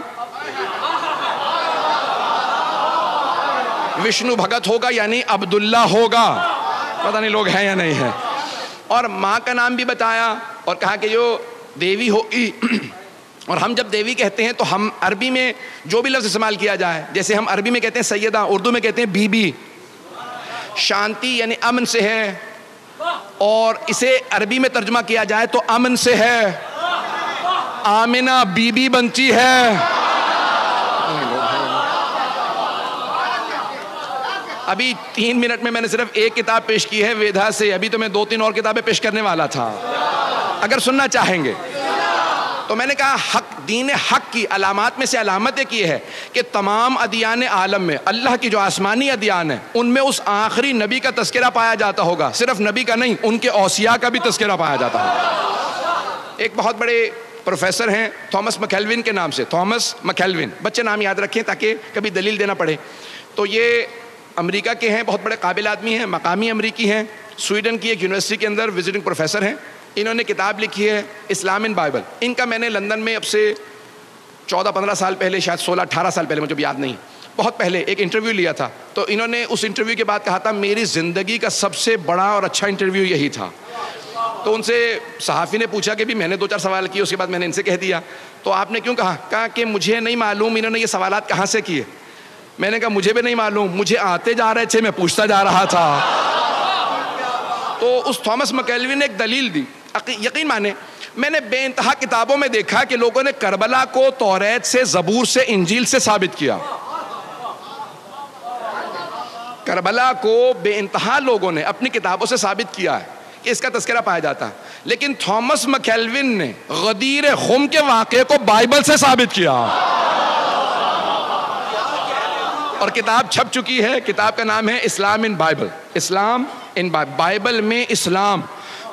وشنو بھگت ہوگا، یعنی عبداللہ ہوگا. پتہ نہیں لوگ ہیں یا نہیں ہے؟ اور ماں کا نام بھی بتایا، اور کہا کہ جو دیوی ہوگی اور ہم جب دیوی کہتے ہیں تو ہم عربی میں جو بھی لفظ استعمال کیا جائے، جیسے ہم عربی میں کہتے ہیں سیدہ، اردو میں کہتے ہیں بی بی، شانتی یعنی امن سے ہے، اور اسے عربی میں ترجمہ کیا جائے تو امن سے ہے، آمنہ بی بی بنتی ہے۔ ابھی 3 منٹ میں نے صرف ایک کتاب پیش کی ہے ویدھا سے، ابھی تو میں 2-3 اور کتابیں پیش کرنے والا تھا اگر سننا چاہیں گے تو۔ میں نے کہا حق، دین حق کی علامات میں سے علامت ایک یہ ہے کہ تمام ادیان عالم میں، اللہ کی جو آسمانی ادیان ہیں ان میں اس آخری نبی کا تذکرہ پایا جاتا ہوگا، صرف نبی کا نہیں، ان کے اوصیاء کا بھی تذکرہ پایا جاتا ہوگا۔ ایک بہت بڑے پروفیسر ہیں تھامس مکیلوین کے نام سے، تھامس مکیلوین، بچے نام یاد رکھیں تاکہ کبھی دلیل دینا پڑے۔ تو یہ امریکہ کے ہیں، بہت بڑے قابل آدمی ہیں، مقامی امریکی ہیں، سویڈن کی ایک یونیورسٹی کے اندر وزٹنگ پروفیسر ہیں۔ انہوں نے کتاب لکھی ہے اسلام ان بائبل۔ ان کا میں نے لندن میں اب سے 14-15 سال پہلے، شاید 16-18 سال پہلے، مجھے یاد نہیں، بہت پہلے ایک انٹرویو لیا تھا۔ تو انہوں نے اس انٹرویو کے بعد کہا تھا میری زندگی کا سب سے بڑا اور اچھا انٹرویو یہی تھا۔ تو ان سے صحافی نے پوچھا کہ بھی میں نے 2-4 سوال کیے، اس کے بعد میں نے ان سے کہہ دیا تو آپ نے کیوں کہا؟ کہا کہ مجھے نہیں معلوم انہوں نے یہ سوالات کہاں سے کیے۔ میں نے کہا مجھے بھی نہیں معلوم، مجھے آتے جا رہے تھے، میں پوچھتا جا رہا تھا۔ تو اس تھامس مکیلوین نے ایک دلیل دی، یقین مانے میں نے بے انتہا کتابوں میں دیکھا کہ لوگوں نے کربلا کو توریت سے، زبور سے، انجیل سے ثابت کیا۔ کربلا کو بے انتہا لوگوں نے اپنی کتابوں سے ثابت کیا ہے کہ اس کا تذکرہ پایا جاتا ہے، لیکن تھامس مکیلوین نے غدیر خم کے واقعے کو بائبل سے ثابت کیا، اور کتاب چھپ چکی ہے۔ کتاب کا نام ہے اسلام ان بائبل، اسلام ان بائبل میں اسلام،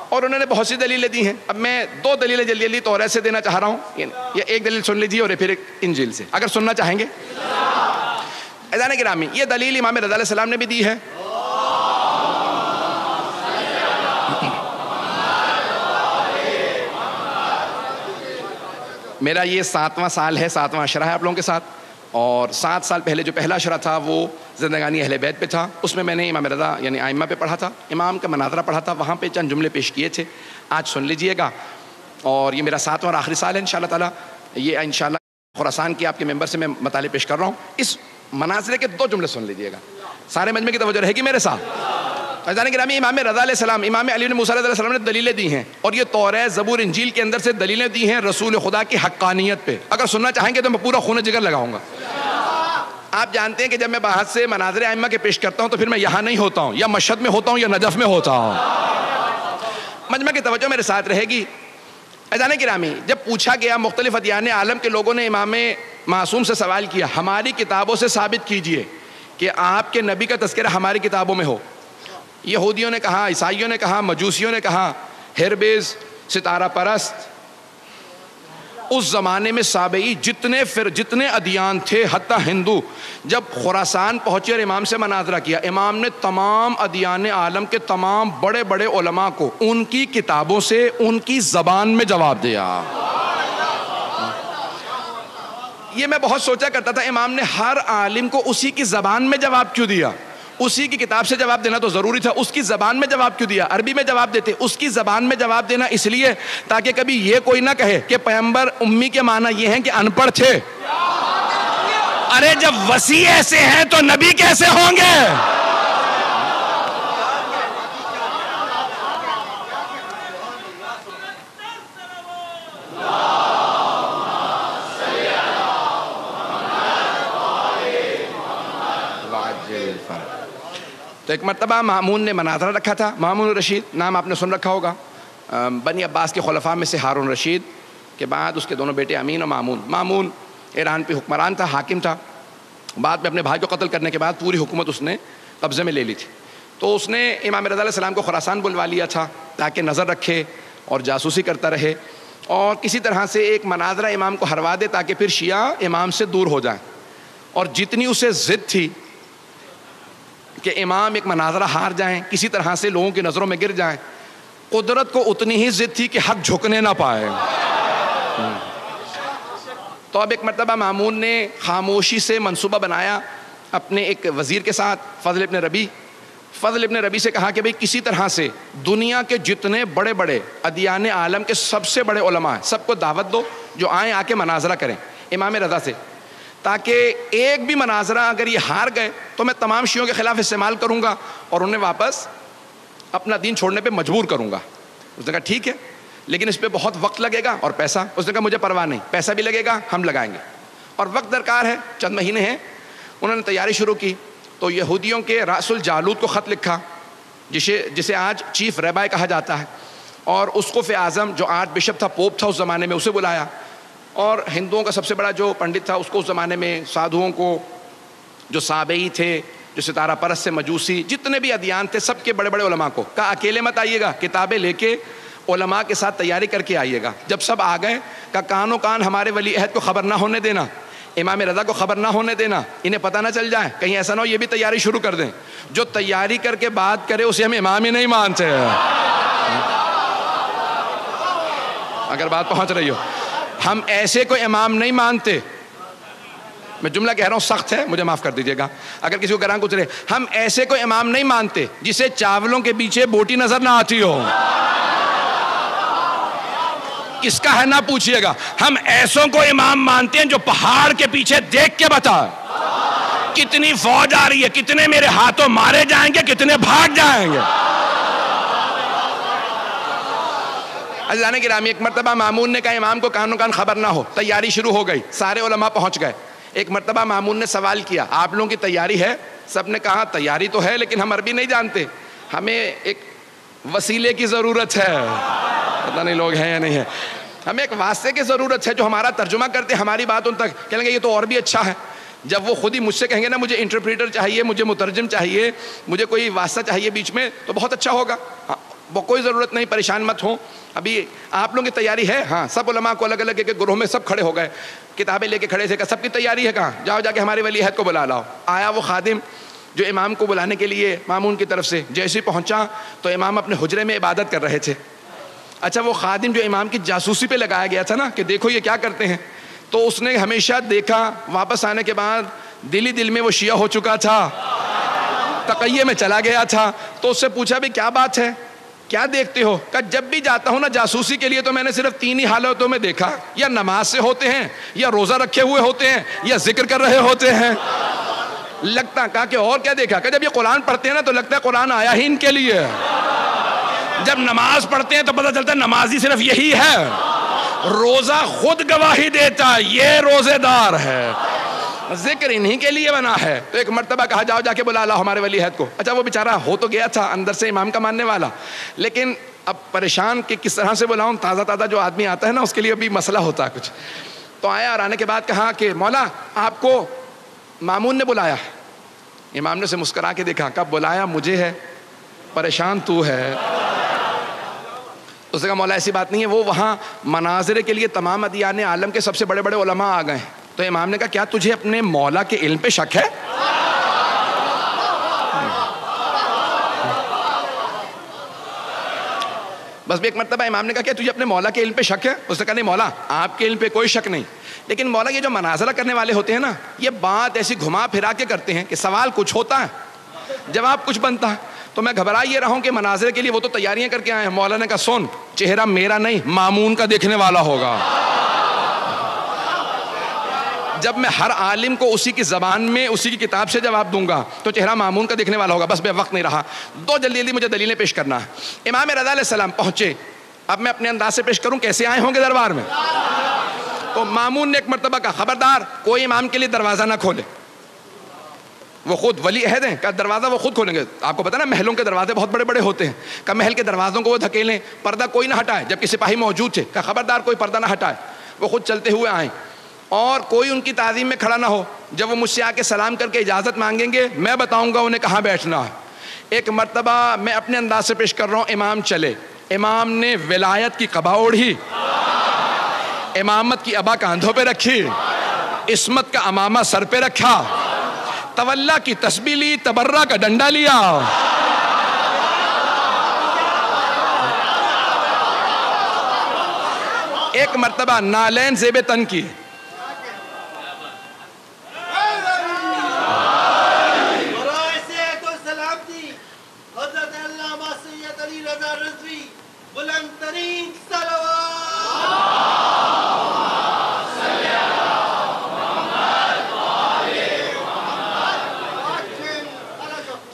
اور انہوں نے بہت سی دلیلیں دی ہیں۔ اب میں 2 دلیلیں جلدی جلدی توریت سے دینا چاہ رہا ہوں، یا ایک دلیل سن لیجیے اور پھر ایک انجیل سے اگر سننا چاہیں گے۔ عزیزان گرامی، یہ دلیل امام رضا علیہ السلام نے بھی دی ہے، میرا یہ 7واں سال ہے، 7واں عشرہ ہے آپ لوگوں کے ساتھ، اور 7 سال پہلے جو پہلا عشرہ تھا وہ زندگانی اہل بیت پہ تھا، اس میں نے امام رضا یعنی ائمہ پہ پڑھا تھا، امام کا مناظرہ پڑھا تھا، وہاں پہ چند جملے پیش کیے تھے، آج سن لیجئے گا۔ اور یہ میرا 7واں اور آخری سال ہے انشاءاللہ تعالیٰ، یہ انشاءاللہ خراسان کے آپ کے ممبر سے میں مطالعے پیش کر رہا ہوں۔ اس مناظرے کے 2 جملے سن لیجئے گا، سارے مجمع کی توجہ رہے گی میرے ساتھ۔ عزیزان گرامی، امام رضا علیہ السلام، امام علی بن موسیٰ علیہ السلام نے دلیلیں دی ہیں، اور یہ توریت، زبور، انجیل کے اندر سے دلیلیں دی ہیں رسول خدا کی حقانیت پہ۔ اگر سننا چاہیں گے تو میں پورا خون جگر لگاؤں گا۔ آپ جانتے ہیں کہ جب میں باہر سے مناظر ائمہ کے پیش کرتا ہوں تو پھر میں یہاں نہیں ہوتا ہوں، یا مشہد میں ہوتا ہوں یا نجف میں ہوتا ہوں۔ مجمع کی توجہ میرے ساتھ رہے گی۔ عزیزان گرامی، جب پوچھا گیا مختلف ادیان عالم کے لوگوں نے امام معصوم سے سوال کیا ہماری کتابوں سے ثابت کیجئے کہ آپ کے نبی کا تذکرہ ہماری کتابوں میں ہو، یہودیوں نے کہا، عیسائیوں نے کہا، مجوسیوں نے کہا، ہربیز، ستارہ پرست، اس زمانے میں سابعی جتنے ادیان تھے حتیٰ ہندو، جب خراسان پہنچے اور امام سے مناظرہ کیا، امام نے تمام ادیان عالم کے تمام بڑے بڑے علماء کو ان کی کتابوں سے ان کی زبان میں جواب دیا۔ یہ میں بہت سوچا کرتا تھا، امام نے ہر عالم کو اسی کی زبان میں جواب کیوں دیا؟ اسی کی کتاب سے جواب دینا تو ضروری تھا، اس کی زبان میں جواب کیوں دیا؟ عربی میں جواب دیتے، اس کی زبان میں جواب دینا اس لیے تاکہ کبھی یہ کوئی نہ کہے کہ پیغمبر امی کے معنی یہ ہیں کہ ان پڑھ تھے۔ ارے جب وسیع ایسے ہیں تو نبی کیسے ہوں گے؟ تو ایک مرتبہ مامون نے مناظرہ رکھا تھا، مامون رشید، نام آپ نے سن رکھا ہوگا، بنی عباس کے خلفاء میں سے ہارون رشید کے بعد اس کے دونوں بیٹے امین اور مامون۔ مامون ایران پہ حکمران تھا، حاکم تھا، بعد میں اپنے بھائی کو قتل کرنے کے بعد پوری حکومت اس نے قبضے میں لے لی تھی۔ تو اس نے امام رضا علیہ السلام کو خراسان بلوا لیا تھا تاکہ نظر رکھے اور جاسوسی کرتا رہے، اور کسی طرح سے ایک مناظرہ امام کو ہروا دے تاکہ پھر شیعہ امام سے دور ہو جائیں۔ اور جتنی اسے ضد تھی کہ امام ایک مناظرہ ہار جائیں، کسی طرح سے لوگوں کی نظروں میں گر جائیں، قدرت کو اتنی ہی ضد تھی کہ حق جھکنے نہ پائے۔ تو اب ایک مرتبہ مامون نے خاموشی سے منصوبہ بنایا اپنے ایک وزیر کے ساتھ، فضل ابن ربی سے کہا کہ بھئی کسی طرح سے دنیا کے جتنے بڑے بڑے ادیان عالم کے سب سے بڑے علماء ہیں سب کو دعوت دو جو آئیں آ کے مناظرہ کریں امام رضا سے، تاکہ ایک بھی مناظرہ اگر یہ ہار گئے تو میں تمام شیعوں کے خلاف استعمال کروں گا اور انہیں واپس اپنا دین چھوڑنے پہ مجبور کروں گا۔ اس نے کہا ٹھیک ہے، لیکن اس پہ بہت وقت لگے گا اور پیسہ۔ اس نے کہا مجھے پرواہ نہیں، پیسہ بھی لگے گا، ہم لگائیں گے، اور وقت درکار ہے، چند مہینے ہیں۔ انہوں نے تیاری شروع کی تو یہودیوں کے راس الجالوت کو خط لکھا، جسے آج چیف ریبائی کہا جاتا ہے، اور اسقف اعظم جو آرچ بشپ تھا، پوپ تھا اس زمانے میں، اسے بلایا، اور ہندوؤں کا سب سے بڑا جو پنڈت تھا اس کو اس زمانے میں، سادھوؤں کو جو سابئی تھے، جو ستارہ پرست سے مجوسی، جتنے بھی ادیان تھے، سب کے بڑے بڑے علماء کو کہا اکیلے مت آئیے گا، کتابیں لے کے علماء کے ساتھ تیاری کر کے آئیے گا۔ جب سب آ گئے کہا کانوں کان ہمارے ولی عہد کو خبر نہ ہونے دینا، امام رضا کو خبر نہ ہونے دینا، انہیں پتہ نہ چل جائے، کہیں ایسا نہ ہو یہ بھی تیاری شروع کر دیں، جو تیاری کر کے بات کرے اسے ہم امام ہی نہیں مانتے ہیں۔ اگر بات پہنچ رہی ہو، ہم ایسے کوئی امام نہیں مانتے۔ میں جملہ کہہ رہا ہوں سخت ہے، مجھے معاف کر دیجیے گا اگر کسی کو گراں گزرے، ہم ایسے کوئی امام نہیں مانتے جسے چاولوں کے پیچھے بوٹی نظر نہ آتی ہو۔ کس کا ہے نہ پوچھئے گا، ہم ایسوں کو امام مانتے ہیں جو پہاڑ کے پیچھے دیکھ کے بتا کتنی فوج آ رہی ہے، کتنے میرے ہاتھوں مارے جائیں گے، کتنے بھاگ جائیں گے۔ عزیزان گرامی، ایک مرتبہ مامون نے کہا امام کو کانوں کان خبر نہ ہو، تیاری شروع ہو گئی، سارے علماء پہنچ گئے۔ ایک مرتبہ مامون نے سوال کیا آپ لوگوں کی تیاری ہے؟ سب نے کہا تیاری تو ہے لیکن ہم عربی نہیں جانتے، ہمیں ایک وسیلے کی ضرورت ہے، پتہ نہیں لوگ ہیں یا نہیں ہیں، ہمیں ایک واسطے کی ضرورت ہے جو ہمارا ترجمہ کرتے ہماری بات ان تک، کہیں گے یہ تو اور بھی اچھا ہے۔ جب وہ خود ہی مجھ سے کہیں گے نا مجھے انٹرپریٹر چاہیے، مجھے مترجم چاہیے، مجھے کوئی واسطہ چاہیے بیچ میں، تو بہت اچھا ہوگا، وہ کوئی ضرورت نہیں، پریشان مت ہوں، ابھی آپ لوگوں کی تیاری ہے؟ ہاں، سب علماء کو الگ الگ ایک گروہ میں سب کھڑے ہو گئے، کتابیں لے کے کھڑے تھے، سب کی تیاری ہے، کہاں جاؤ جا کے ہمارے ولی عہد کو بلا لاؤ۔ آیا وہ خادم جو امام کو بلانے کے لیے مامون کی طرف سے، جیسے ہی پہنچا تو امام اپنے حجرے میں عبادت کر رہے تھے۔ اچھا وہ خادم جو امام کی جاسوسی پہ لگایا گیا تھا نا کہ دیکھو یہ کیا کرتے ہیں، تو اس نے ہمیشہ دیکھا، واپس آنے کے بعد دل ہی دل میں وہ شیعہ ہو چکا تھا، تقیہ میں چلا گیا تھا، تو اس سے پوچھا بھی کیا بات ہے، کیا دیکھتے ہو؟ کہا جب بھی جاتا ہوں نا جاسوسی کے لیے تو میں نے صرف 3 ہی حالتوں میں دیکھا، یا نماز سے ہوتے ہیں، یا روزہ رکھے ہوئے ہوتے ہیں، یا ذکر کر رہے ہوتے ہیں۔ لگتا کہا کہ اور کیا دیکھا؟ کہ جب یہ قرآن پڑھتے ہیں نا تو لگتا ہے قرآن آیا ہی ان کے لیے، جب نماز پڑھتے ہیں تو پتہ چلتا ہے نمازی صرف یہی ہے، روزہ خود گواہی دیتا ہے یہ روزے دار ہے، ذکر انہی کے لیے بنا ہے۔ تو ایک مرتبہ کہا جاؤ جا کے بلا لاؤ ہمارے ولی عہد کو۔ اچھا وہ بیچارہ ہو تو گیا تھا اندر سے امام کا ماننے والا، لیکن اب پریشان کہ کس طرح سے بلاؤں، تازہ تازہ جو آدمی آتا ہے نا اس کے لیے بھی مسئلہ ہوتا ہے کچھ۔ تو آیا اور آنے کے بعد کہا کہ مولا آپ کو مامون نے بلایا۔ امام نے اسے مسکرا کے دیکھا، کب بلایا مجھے ہے، پریشان تو ہے۔ اس نے کہا مولا ایسی بات نہیں ہے، وہ وہاں مناظرے کے لیے تمام ادیان عالم کے سب سے بڑے بڑے علماء آ گئے ہیں۔ تو امام نے کہا کیا تجھے اپنے مولا کے علم پہ شک ہے؟ بس بھی ایک مرتبہ امام نے کہا کہ تجھے اپنے مولا کے علم پہ شک ہے؟ اس نے کہا نہیں مولا آپ کے علم پہ کوئی شک نہیں، لیکن مولا یہ جو مناظرہ کرنے والے ہوتے ہیں نا یہ بات ایسی گھما پھرا کے کرتے ہیں کہ سوال کچھ ہوتا ہے جواب کچھ بنتا ہے۔ تو میں گھبرا یہ رہا ہوں کہ مناظرے کے لیے وہ تو تیاریاں کر کے آئے ہیں۔ مولا نے کہا سن، چہرہ میرا نہیں مامون کا دیکھنے والا ہوگا، جب میں ہر عالم کو اسی کی زبان میں اسی کی کتاب سے جواب دوں گا تو چہرہ مامون کا دیکھنے والا ہوگا۔ بس بے وقت نہیں رہا، جلدی جلدی مجھے دلیلیں پیش کرنا ہے۔ امام رضا علیہ السلام پہنچے، اب میں اپنے انداز سے پیش کروں کیسے آئے ہوں گے دربار میں۔ تو مامون نے ایک مرتبہ کہا خبردار کوئی امام کے لیے دروازہ نہ کھولے، وہ خود ولی عہد ہیں، کہا دروازہ وہ خود کھولیں گے۔ آپ کو پتا نا محلوں کے دروازے بہت بڑے بڑے ہوتے ہیں، کہا محل کے دروازوں کو وہ دھکیلیں، پردہ کوئی نہ ہٹائے، جبکہ سپاہی موجود تھے، کہا خبردار کوئی پردہ نہ ہٹائے۔ وہ خود چلتے ہوئے آئیں اور کوئی ان کی تعظیم میں کھڑا نہ ہو، جب وہ مجھ سے آ کے سلام کر کے اجازت مانگیں گے میں بتاؤں گا انہیں کہاں بیٹھنا ہے۔ ایک مرتبہ میں اپنے انداز سے پیش کر رہا ہوں، امام چلے، امام نے ولایت کی قبا اوڑھی، امامت کی ابا کاندھوں پہ رکھی، عصمت کا امامہ سر پہ رکھا، تولا کی تسبیح لی، تبرہ کا ڈنڈا لیا، ایک مرتبہ نالین زیب تن کی،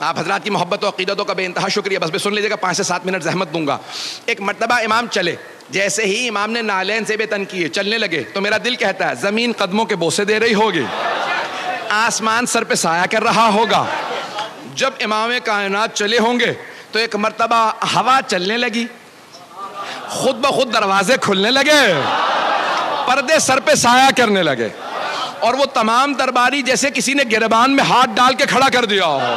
آپ حضرات کی محبت و عقیدتوں کا بے انتہا شکریہ. بس سن لیجیے گا, 5 سے 7 منٹ زحمت دوں گا. ایک مرتبہ امام چلے, جیسے ہی امام نے نالین سے بے تن کیے, چلنے لگے, تو میرا دل کہتا ہے زمین قدموں کے بوسے دے رہی ہوگی, آسمان سر پہ سایہ کر رہا ہوگا. جب امام کائنات چلے ہوں گے تو ایک مرتبہ ہوا چلنے لگی, خود بخود دروازے کھلنے لگے, پردے سر پہ سایہ کرنے لگے, اور وہ تمام درباری جیسے کسی نے گریبان میں ہاتھ ڈال کے کھڑا کر دیا ہو,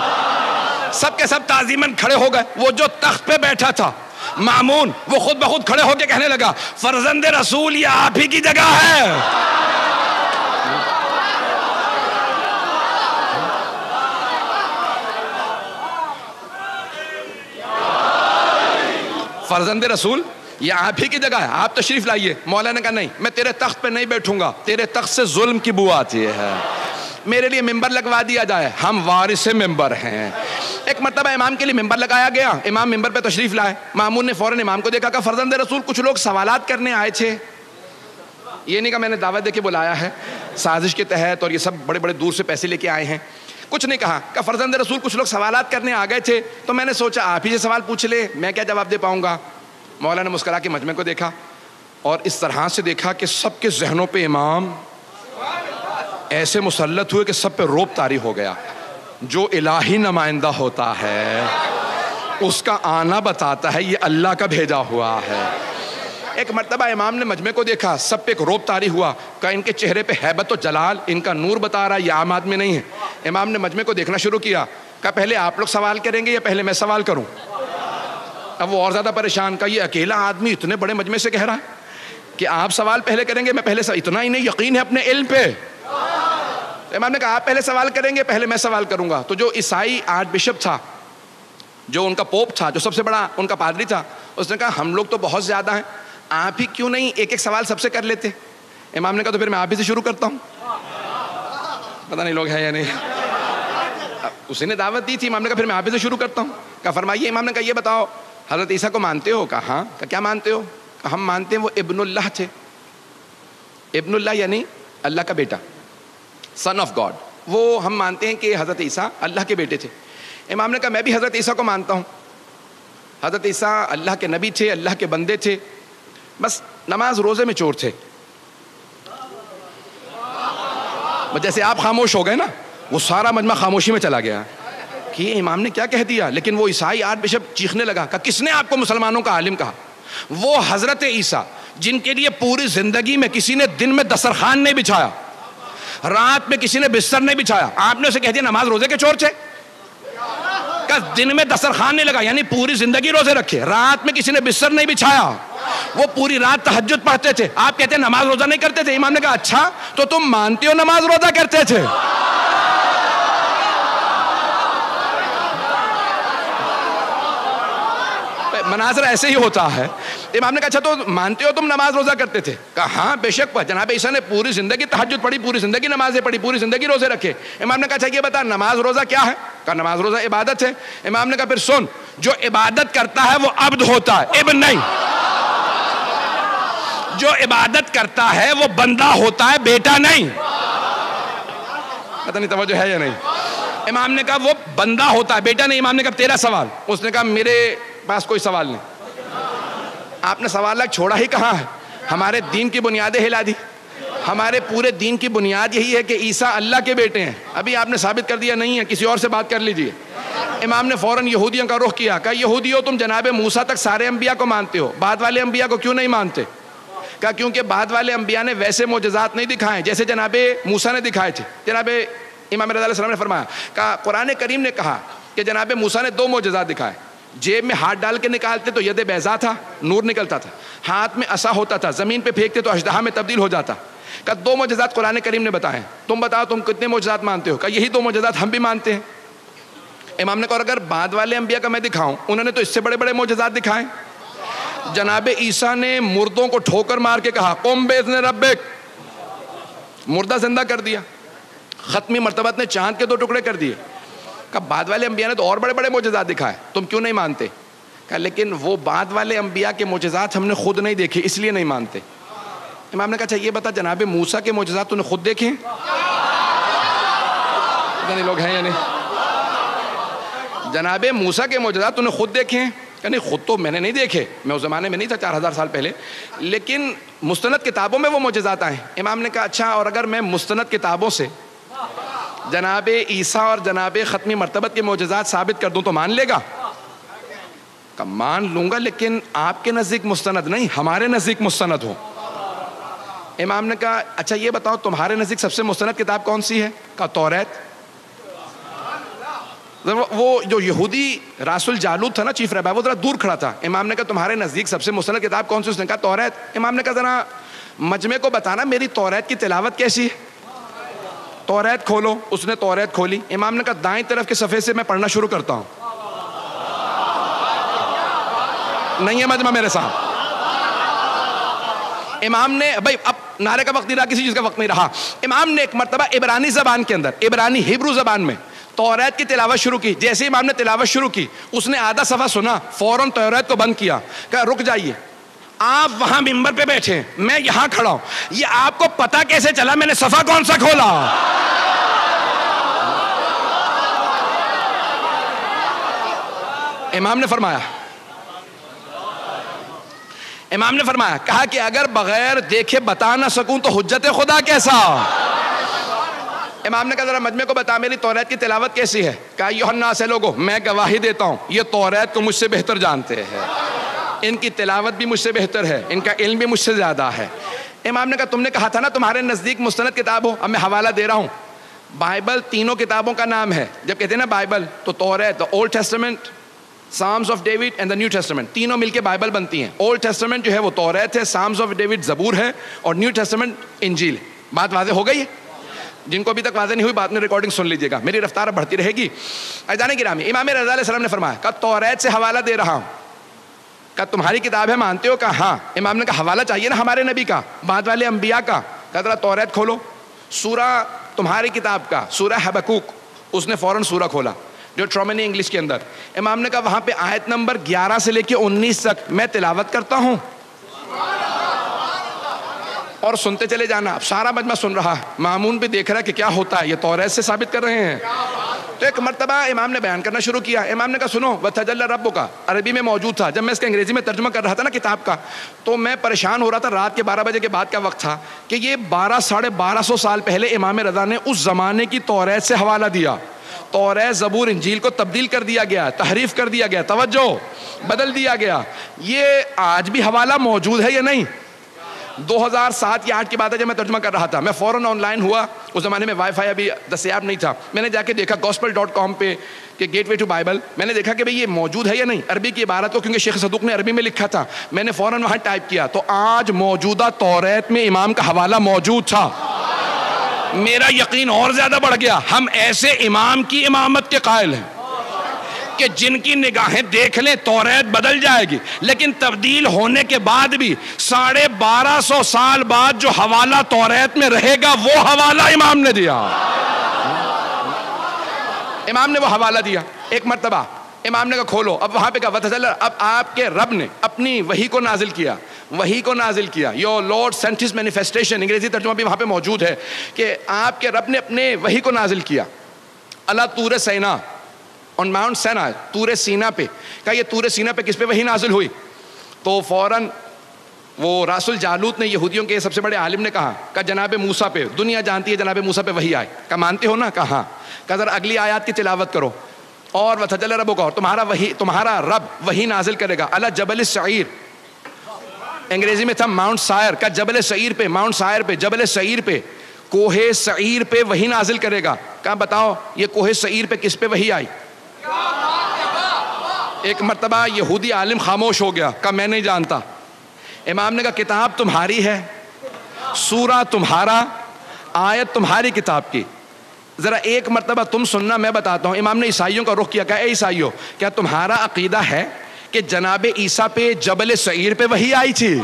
سب کے سب تعظیماً کھڑے ہو گئے. وہ جو تخت پہ بیٹھا تھا مامون, وہ خود بخود کھڑے ہو کے کہنے لگا فرزند رسول یہ آپ ہی کی جگہ ہے. فرزند رسول یہ آپ ہی کی جگہ ہے, آپ تشریف لائیے. مولا نے کہا نہیں, میں تیرے تخت پہ نہیں بیٹھوں گا, تیرے تخت سے ظلم کی بو آتی ہے, میرے لیے ممبر لگوا دیا جائے, ہم وارث ممبر ہیں. ایک مرتبہ امام کے لیے ممبر لگایا گیا, امام ممبر پہ تشریف لائے. مامون نے فوراً امام کو دیکھا, کہا فرزند رسول کچھ لوگ سوالات کرنے آئے تھے. یہ نہیں کہا میں نے دعوت دے کے بلایا ہے سازش کے تحت, اور یہ سب بڑے بڑے دور سے پیسے لے کے آئے ہیں, کچھ نہیں کہا. کہ فرزند رسول کچھ لوگ سوالات کرنے آ گئے تھے, تو میں نے سوچا آپ ہی سے سوال پوچھ لے, میں کیا جواب دے پاؤں گا. مولا نے مسکرا کے مجمع کو دیکھا, اور اس طرح سے دیکھا کہ سب کے ذہنوں پہ امام ایسے مسلط ہوئے کہ سب پہ روب طاری ہو گیا. جو الہی نمائندہ ہوتا ہے اس کا آنا بتاتا ہے یہ اللہ کا بھیجا ہوا ہے. ایک مرتبہ امام نے مجمع کو دیکھا, سب پہ ایک روب طاری ہوا, کہ ان کے چہرے پہ ہیبت و جلال, ان کا نور بتا رہا ہے یہ عام آدمی نہیں ہے. امام نے مجمع کو دیکھنا شروع کیا, کہا پہلے آپ لوگ سوال کریں گے یا پہلے میں سوال کروں. اب وہ اور زیادہ پریشان, کا یہ اکیلا آدمی اتنے بڑے مجمع سے کہہ رہا ہے کہ آپ سوال پہلے کریں گے, میں پہلے اتنا ہی نہیں یقین ہے اپنے علم پہ. امام نے کہا آپ پہلے سوال کریں گے, پہلے میں سوال کروں گا. تو جو عیسائی آرچ بشپ تھا, جو ان کا پوپ تھا, جو سب سے بڑا ان کا پادری تھا, اس نے کہا ہم لوگ تو بہت زیادہ ہیں, آپ ہی کیوں نہیں ایک ایک سوال سب سے کر لیتے. امام نے کہا تو پھر میں آپ ہی سے شروع کرتا ہوں. پتہ نہیں لوگ ہیں یا نہیں, اسی نے دعوت دی تھی. امام نے کہا پھر میں آپ ہی سے شروع کرتا ہوں. کہا فرمائیے. امام نے کہا یہ بتاؤ حضرت عیسیٰ کو مانتے ہو؟ کہا ہاں. کہا کیا مانتے ہو؟ کہا ہم مانتے ہیں وہ ابن اللہ تھے. ابن اللہ یعنی اللہ کا بیٹا, سن آف گاڈ. وہ ہم مانتے ہیں کہ حضرت عیسیٰ اللہ کے بیٹے تھے. امام نے کہا میں بھی حضرت عیسیٰ کو مانتا ہوں. حضرت عیسیٰ اللہ کے نبی تھے, اللہ کے بندے تھے, بس نماز روزے میں چور تھے. جیسے آپ خاموش ہو گئے نا, وہ سارا مجمع خاموشی میں چلا گیا کہ یہ امام نے کیا کہہ دیا. لیکن وہ عیسائی آرچ بشپ چیخنے لگا, کہ کس نے آپ کو مسلمانوں کا عالم کہا؟ وہ حضرت عیسیٰ جن کے لیے پوری زندگی میں کسی نے دن میں دسترخوان نہیں بچھایا, رات میں کسی نے بستر نہیں بچھایا, آپ نے اسے کہہ دیا نماز روزے کے چور تھے. کہ دن میں دسترخوان نہیں لگا یعنی پوری زندگی روزے رکھے, رات میں کسی نے بستر نہیں بچھایا, وہ پوری رات تہجد پڑھتے تھے, آپ کہتے ہیں نماز روزہ نہیں کرتے تھے. امام نے کہا اچھا تو تم مانتے ہو نماز روزہ کرتے تھے؟ مناظر ایسے ہی ہوتا ہے. امام نے کہا اچھا تو مانتے ہو تم نماز روزہ کرتے تھے؟ کہا ہاں بے شک. جناب عیسیٰ نے پوری زندگی تہجد پڑھی, پوری زندگی نمازیں پڑھی, پوری زندگی روزے رکھے. امام نے کہا اچھا یہ بتا نماز روزہ کیا ہے؟ کہا نماز روزہ عبادت ہے. امام نے کہا پھر سن, جو عبادت کرتا ہے وہ عبد ہوتا ہے, ابن نہیں. جو عبادت کرتا ہے وہ بندہ ہوتا ہے, بیٹا نہیں. پتہ نہیں توجہ ہے یا نہیں. امام نے کہا وہ بندہ ہوتا ہے, بیٹا نہیں. امام نے کہا تیرا سوال. اس نے کہا میرے پاس کوئی سوال نہیں. آپ نے سوال چھوڑا ہی کہاں ہے, ہمارے دین کی بنیادیں ہلا دی. ہمارے پورے دین کی بنیاد یہی ہے کہ عیسیٰ اللہ کے بیٹے ہیں. ابھی آپ نے ثابت کر دیا نہیں ہے, کسی اور سے بات کر لیجئے. امام نے فوراً یہودیوں کا رخ کیا, کہا یہودیوں تم جناب موسیٰ تک سارے انبیاء کو مانتے ہو, بعد والے انبیاء کو کیوں نہیں مانتے؟ کہا کیونکہ بعد والے انبیاء نے ویسے معجزات نہیں دکھائے جیسے جناب موسیٰ نے دکھائے تھے. جناب امام رضا علیہ السلام نے فرمایا, کہا قرآن کریم نے کہا کہ جناب موسیٰ نے 2 معجزات دکھائے. جیب میں ہاتھ ڈال کے نکالتے تو ید بیضا تھا, نور نکلتا تھا, ہاتھ میں عصا ہوتا تھا, زمین پہ پھینکتے تو اژدہا میں تبدیل ہو جاتا. کہ 2 معجزات قرآن کریم نے بتائے, تم بتاؤ تم کتنے معجزات مانتے ہو؟ کہ یہی 2 معجزات ہم بھی مانتے ہیں. امام نے کہا اگر بعد والے انبیاء کا میں دکھاؤں, انہوں نے تو اس سے بڑے بڑے معجزات دکھائے. جناب عیسیٰ نے مردوں کو ٹھوکر مار کے کہا قم باذن ربک, مردہ زندہ کر دیا. ختمی مرتبت نے چاند کے 2 ٹکڑے کر دیے. کہ بعد والے انبیاء نے تو اور بڑے بڑے معجزات دکھائے, تم کیوں نہیں مانتے؟ کہ لیکن وہ بعد والے انبیاء کے معجزات ہم نے خود نہیں دیکھے اس لیے نہیں مانتے. امام نے کہا اچھا یہ بتا جناب موسیٰ کے معجزات تو نے خود دیکھے ہیں؟ پتہ نہیں لوگ ہیں یا نہیں. جناب موسیٰ کے معجزات تو نے خود دیکھے ہیں کہ نہیں؟ خود تو میں نے نہیں دیکھے، میں اس زمانے میں نہیں تھا 4000 سال پہلے، لیکن مستند کتابوں میں وہ معجزات آئے ہیں۔ امام نے کہا اچھا، اور اگر میں مستند کتابوں سے جناب عیسیٰ اور جناب ختمی مرتبت کے معجزات ثابت کر دوں تو مان لے گا؟ کہ مان لوں گا، لیکن آپ کے نزدیک مستند نہیں، ہمارے نزدیک مستند ہو۔ امام نے کہا اچھا یہ بتاؤ تمہارے نزدیک سب سے مستند کتاب کون سی ہے؟ کہا توریت۔ وہ جو یہودی راس الجالوت تھا نا، چیف رہبر، وہ ذرا دور کھڑا تھا۔ امام نے کہا تمہارے نزدیک سب سے مستند کتاب کون سی؟ اس نے کہا توریت۔ امام نے کہا ذرا مجمع کو بتانا میری توریت کی تلاوت کیسی ہے؟ توریت کھولو۔ اس نے توریت کھولی۔ امام نے کہا دائیں طرف کے صفحے سے میں پڑھنا شروع کرتا ہوں۔ نہیں ہے مجمع میرے ساتھ؟ امام نے بھائی اب نعرے کا وقت نہیں رہا، کسی چیز کا وقت نہیں رہا۔ امام نے ایک مرتبہ عبرانی زبان کے اندر، عبرانی ہیبرو زبان میں توریت کی تلاوت شروع کی۔ جیسے امام نے تلاوت شروع کی، اس نے آدھا صفحہ سنا، فوراً توریت کو بند کیا، کہا رک جائیے، آپ وہاں ممبر پہ بیٹھے ہیں، میں یہاں کھڑا ہوں، یہ آپ کو پتا کیسے چلا میں نے صفحہ کون سا کھولا؟ امام نے فرمایا کہا کہ اگر بغیر دیکھے بتا نہ سکوں تو حجت خدا کیسا؟ امام نے کہا ذرا مجمع کو بتا میری توریت کی تلاوت کیسی ہے؟ کہا ایھا الناس لوگو، میں گواہی دیتا ہوں یہ توریت کو مجھ سے بہتر جانتے ہیں، ان کی تلاوت بھی مجھ سے بہتر ہے، ان کا علم بھی مجھ سے زیادہ ہے۔ امام نے کہا تم نے کہا تھا نا تمہارے نزدیک مستند کتاب ہو، اب میں حوالہ دے رہا ہوں۔ بائبل تینوں کتابوں کا نام ہے۔ جب کہتے ہیں نا بائبل تو توریت، old testament, psalms of David and the new testament, تینوں مل کے بائبل بنتی ہیں۔ اولڈ ٹیسٹمنٹ جو ہے وہ توریت ہے، سامز آف ڈیوڈ زبور ہے، اور نیو ٹیسٹمنٹ انجیل ہے۔ بات واضح ہو گئی ہے؟ جن کو ابھی تک واضح نہیں ہوئی، بعد میں ریکارڈنگ سن لیجیے گا، میری رفتار بڑھتی رہے گی۔ عزیزان گرامی، امام رضا علیہ السلام نے فرمایا کہ توریت سے حوالہ دے رہا ہوں۔ کہ تمہاری کتاب ہے مانتے ہو؟ کہا ہاں۔ امام نے کہا حوالہ چاہیے نا ہمارے نبی کا، بعد والے انبیاء کا۔ کہا ذرا توریت کھولو، سورہ تمہاری کتاب کا سورہ حبقوق۔ اس نے فوراً سورہ کھولا جو ٹرومنی انگلش کے اندر۔ امام نے کہا وہاں پہ آیت نمبر 11 سے لے کے 19 تک میں تلاوت کرتا ہوں اور سنتے چلے جانا۔ اب سارا مجمع سن رہا ہے، مامون بھی دیکھ رہا ہے کہ کیا ہوتا ہے، یہ توریت سے ثابت کر رہے ہیں۔ تو ایک مرتبہ امام نے بیان کرنا شروع کیا۔ امام نے کہا سنو، وَتَجَلَّى رَبُّكَ، عربی میں موجود تھا۔ جب میں اس کا انگریزی میں ترجمہ کر رہا تھا نا کتاب کا، تو میں پریشان ہو رہا تھا۔ رات کے 12 بجے کے بعد کا وقت تھا کہ یہ 1200 سال پہلے امام رضا نے اس زمانے کی توریت سے حوالہ دیا۔ توریت زبور انجیل کو تبدیل کر دیا گیا، تحریف کر دیا گیا، توجہ بدل دیا گیا۔ یہ آج بھی حوالہ موجود ہے یا نہیں؟ 2007 یا 8 کی بات ہے، جب میں ترجمہ کر رہا تھا، میں فوراً آن لائن ہوا۔ اس زمانے میں وائی فائی ابھی دستیاب نہیں تھا۔ میں نے جا کے دیکھا gospel.com پہ کہ گیٹ وے ٹو بائبل، میں نے دیکھا کہ بھئی یہ موجود ہے یا نہیں عربی کی عبارت کو، کیونکہ شیخ صدوق نے عربی میں لکھا تھا۔ میں نے فوراً وہاں ٹائپ کیا تو آج موجودہ توریت میں امام کا حوالہ موجود تھا۔ میرا یقین اور زیادہ بڑھ گیا، ہم ایسے امام کی امامت کے قائل ہیں کہ جن کی نگاہیں دیکھ لیں توریت بدل جائے گی، لیکن تبدیل ہونے کے بعد بھی 1250 سال بعد جو حوالہ توریت میں رہے گا وہ حوالہ امام نے دیا۔ امام نے وہ حوالہ دیا۔ ایک مرتبہ امام نے کہا کھولو، اب وہاں پہ کہا وَتَجَلَّى، اب آپ کے رب نے اپنی وحی کو نازل کیا، وحی کو نازل کیا۔ Your lord sent his manifestation, انگریزی ترجمہ بھی وہاں پہ موجود ہے کہ آپ کے رب نے اپنے وحی کو نازل کیا اللہ طور سینا، on Mount Sinai، طور سینا پہ۔ کہا یہ طور سینا پہ کس پہ وحی نازل ہوئی؟ تو فوراً وہ راس الجالوت نے، یہودیوں کے سب سے بڑے عالم نے کہا کہ جناب موسیٰ پہ، دنیا جانتی ہے جناب موسیٰ پہ وحی آئے۔ کہا مانتے ہو نا؟ کہا ہاں۔ کہا ذرا اگلی آیات کی تلاوت کرو۔ اور وَتَجَلَّى رَبُّكَ، اور تمہارا رب وحی نازل کرے گا علی جبل السعیر، انگریزی میں تھا ماؤنٹ سائر۔ کا جبل سعیر پہ، ماؤنٹ سائر پہ، جبل سعیر پہ، کوہ سعیر پہ وحی نازل کرے گا۔ کہا بتاؤ یہ کوہ سعیر پہ کس پہ وحی آئی؟ ایک مرتبہ یہودی عالم خاموش ہو گیا، کہا میں نہیں جانتا۔ امام نے کہا کتاب تمہاری ہے، سورہ تمہارا، آیت تمہاری کتاب کی، ذرا ایک مرتبہ تم سننا، میں بتاتا ہوں۔ امام نے عیسائیوں کا رخ کیا، کہا اے عیسائیوں، کیا تمہارا عقیدہ ہے کہ جناب عیسیٰ پہ جبل سعیر پہ وحی آئی تھی؟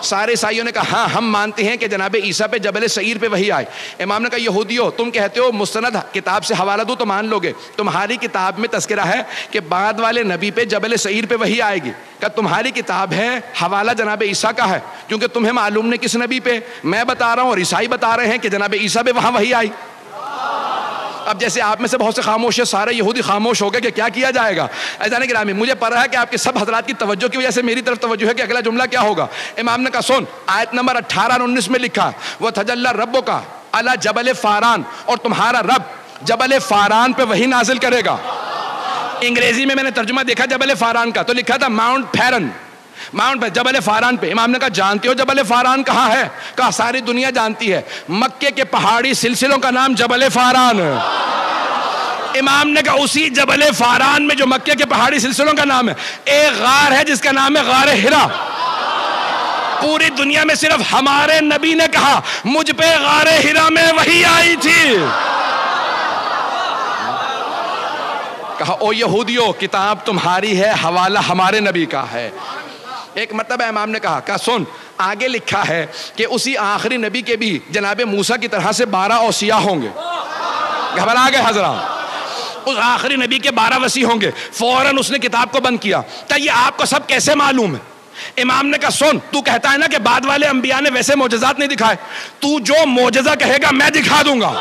سارے عیسائیوں نے کہا ہاں ہم مانتے ہیں کہ جناب عیسیٰ پہ جبل سعیر پہ وحی آئے۔ امام نے کہا یہودیو، تم کہتے ہو مستند کتاب سے حوالہ دو تو مان لو گے، تمہاری کتاب میں تذکرہ ہے کہ بعد والے نبی پہ جبل سعیر پہ وحی آئے گی۔ کہ تمہاری کتاب ہے، حوالہ جناب عیسیٰ کا ہے، کیونکہ تمہیں معلوم نہیں کس نبی پہ، میں بتا رہا ہوں اور عیسائی بتا رہے ہیں کہ جناب عیسیٰ پہ وہاں وحی آئی۔ اب جیسے آپ میں سے بہت سے خاموش ہیں، سارے یہودی خاموش ہو گئے کہ کیا کیا جائے گا. عزیزان گرامی، مجھے پتا ہے کہ آپ کے سب حضرات کی توجہ کی وجہ سے میری طرف توجہ ہے کہ اگلا جملہ کیا ہوگا. امام نے کہا سن، آیت نمبر 18 اور 19 میں لکھا وہ تجلی ربک علی جبل فاران، اور تمہارا رب جبل فاران پہ وہی نازل کرے گا. انگریزی میں نے ترجمہ دیکھا جبل فاران کا، تو لکھا تھا ماؤنٹ فیرن، ماؤنٹ پہ جبل فاران پہ. امام نے کہا جانتے ہو جبل فاران کہاں ہے؟ کہا ساری دنیا جانتی ہے، مکے کے پہاڑی سلسلوں کا نام جبل فاران. امام نے کہا اسی جبل فاران میں جو مکے کے پہاڑی سلسلوں کا نام ہے، ایک غار ہے جس کا نام ہے غار ہرا. پوری دنیا میں صرف ہمارے نبی نے کہا مجھ پہ غار ہرا میں وحی آئی تھی. کہا او یہودیو، کتاب تمہاری ہے، حوالہ ہمارے نبی کا ہے. ایک مرتبہ امام نے کہا سن، آگے لکھا ہے کہ اسی آخری نبی کے بھی جناب موسیٰ کی طرح سے 12 اوصیاء ہوں گے. گھبرا گئے حضرات؟ اس آخری نبی کے 12 وصی ہوں گے. فوراً اس نے کتاب کو بند کیا. کہ یہ آپ کو سب کیسے معلوم ہے؟ امام نے کہا سن، تو کہتا ہے نا کہ بعد والے انبیاء نے ویسے معجزات نہیں دکھائے، تو جو معجزہ کہے گا میں دکھا دوں گا.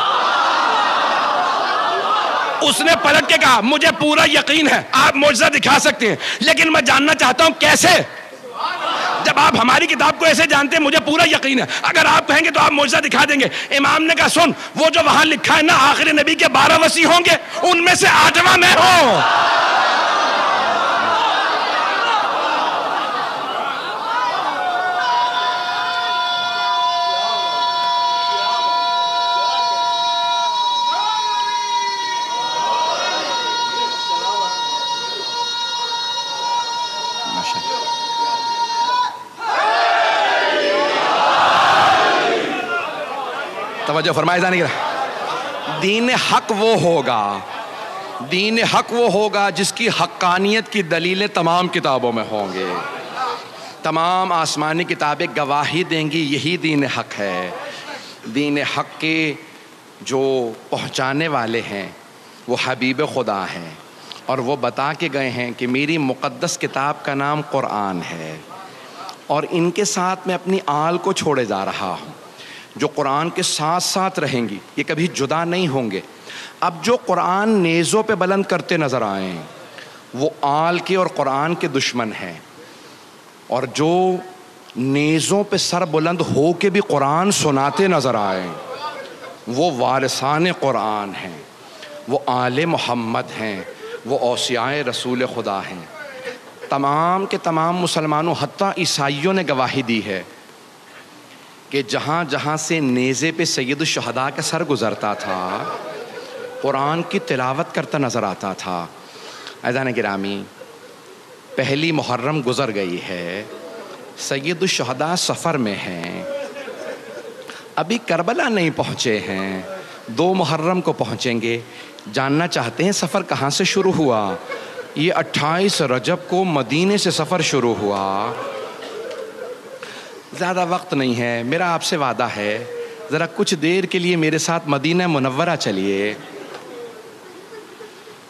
اس نے پلٹ کے کہا مجھے پورا یقین ہے آپ معجزہ دکھا سکتے ہیں، لیکن میں جاننا چاہتا ہوں کیسے. جب آپ ہماری کتاب کو ایسے جانتے ہیں مجھے پورا یقین ہے، اگر آپ کہیں گے تو آپ معجزہ دکھا دیں گے. امام نے کہا سن، وہ جو وہاں لکھا ہے نا آخری نبی کے 12 وصی ہوں گے، ان میں سے 8واں میں ہوں. توجہ فرمائے جانے گا. دین حق وہ ہوگا، دین حق وہ ہوگا جس کی حقانیت کی دلیلیں تمام کتابوں میں ہوں گے. تمام آسمانی کتابیں گواہی دیں گی یہی دین حق ہے. دین حق کے جو پہنچانے والے ہیں وہ حبیب خدا ہیں، اور وہ بتا کے گئے ہیں کہ میری مقدس کتاب کا نام قرآن ہے، اور ان کے ساتھ میں اپنی آل کو چھوڑے جا رہا ہوں جو قرآن کے ساتھ ساتھ رہیں گی، یہ کبھی جدا نہیں ہوں گے. اب جو قرآن نیزوں پہ بلند کرتے نظر آئیں وہ آل کے اور قرآن کے دشمن ہیں، اور جو نیزوں پہ سر بلند ہو کے بھی قرآن سناتے نظر آئیں وہ وارثان قرآن ہیں، وہ آل محمد ہیں، وہ اوصیاء رسول خدا ہیں. تمام کے تمام مسلمانوں حتیٰ عیسائیوں نے گواہی دی ہے کہ جہاں جہاں سے نیزے پہ سید الشہداء کا سر گزرتا تھا قرآن کی تلاوت کرتا نظر آتا تھا. عزیزان گرامی، پہلی محرم گزر گئی ہے، سید الشہداء سفر میں ہیں، ابھی کربلا نہیں پہنچے ہیں، 2 محرم کو پہنچیں گے. جاننا چاہتے ہیں سفر کہاں سے شروع ہوا؟ یہ 28 رجب کو مدینے سے سفر شروع ہوا. زیادہ وقت نہیں ہے، میرا آپ سے وعدہ ہے ذرا کچھ دیر کے لیے میرے ساتھ مدینہ منورہ چلیے.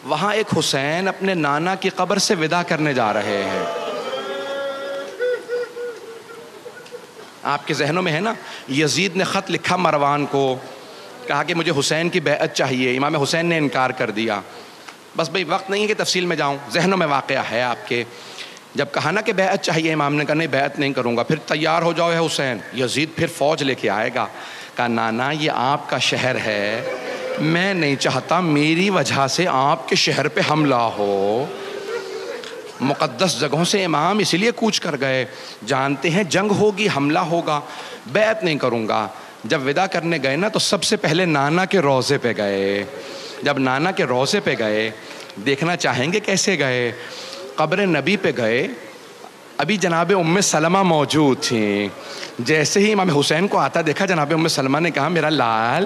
وہاں ایک حسین اپنے نانا کی قبر سے وداع کرنے جا رہے ہیں. آپ کے ذہنوں میں ہے نا، یزید نے خط لکھا مروان کو، کہا کہ مجھے حسین کی بیعت چاہیے. امام حسین نے انکار کر دیا. بس بھئی وقت نہیں ہے کہ تفصیل میں جاؤں، ذہنوں میں واقعہ ہے آپ کے. جب کہا نا کہ بیعت چاہیے، امام نے کہا نہیں بیعت نہیں کروں گا. پھر تیار ہو جاؤ ہے حسین، یزید پھر فوج لے کے آئے گا. کہا نانا یہ آپ کا شہر ہے، میں نہیں چاہتا میری وجہ سے آپ کے شہر پہ حملہ ہو. مقدس جگہوں سے امام اسی لیے کوچ کر گئے، جانتے ہیں جنگ ہوگی، حملہ ہوگا، بیعت نہیں کروں گا. جب وداع کرنے گئے نا تو سب سے پہلے نانا کے روضے پہ گئے. جب نانا کے روضے پہ گئے، دیکھنا چاہیں گے کیسے گئے؟ قبر نبی پہ گئے، ابھی جناب ام سلمہ موجود تھیں. جیسے ہی امام حسین کو آتا دیکھا، جناب ام سلمہ نے کہا میرا لال.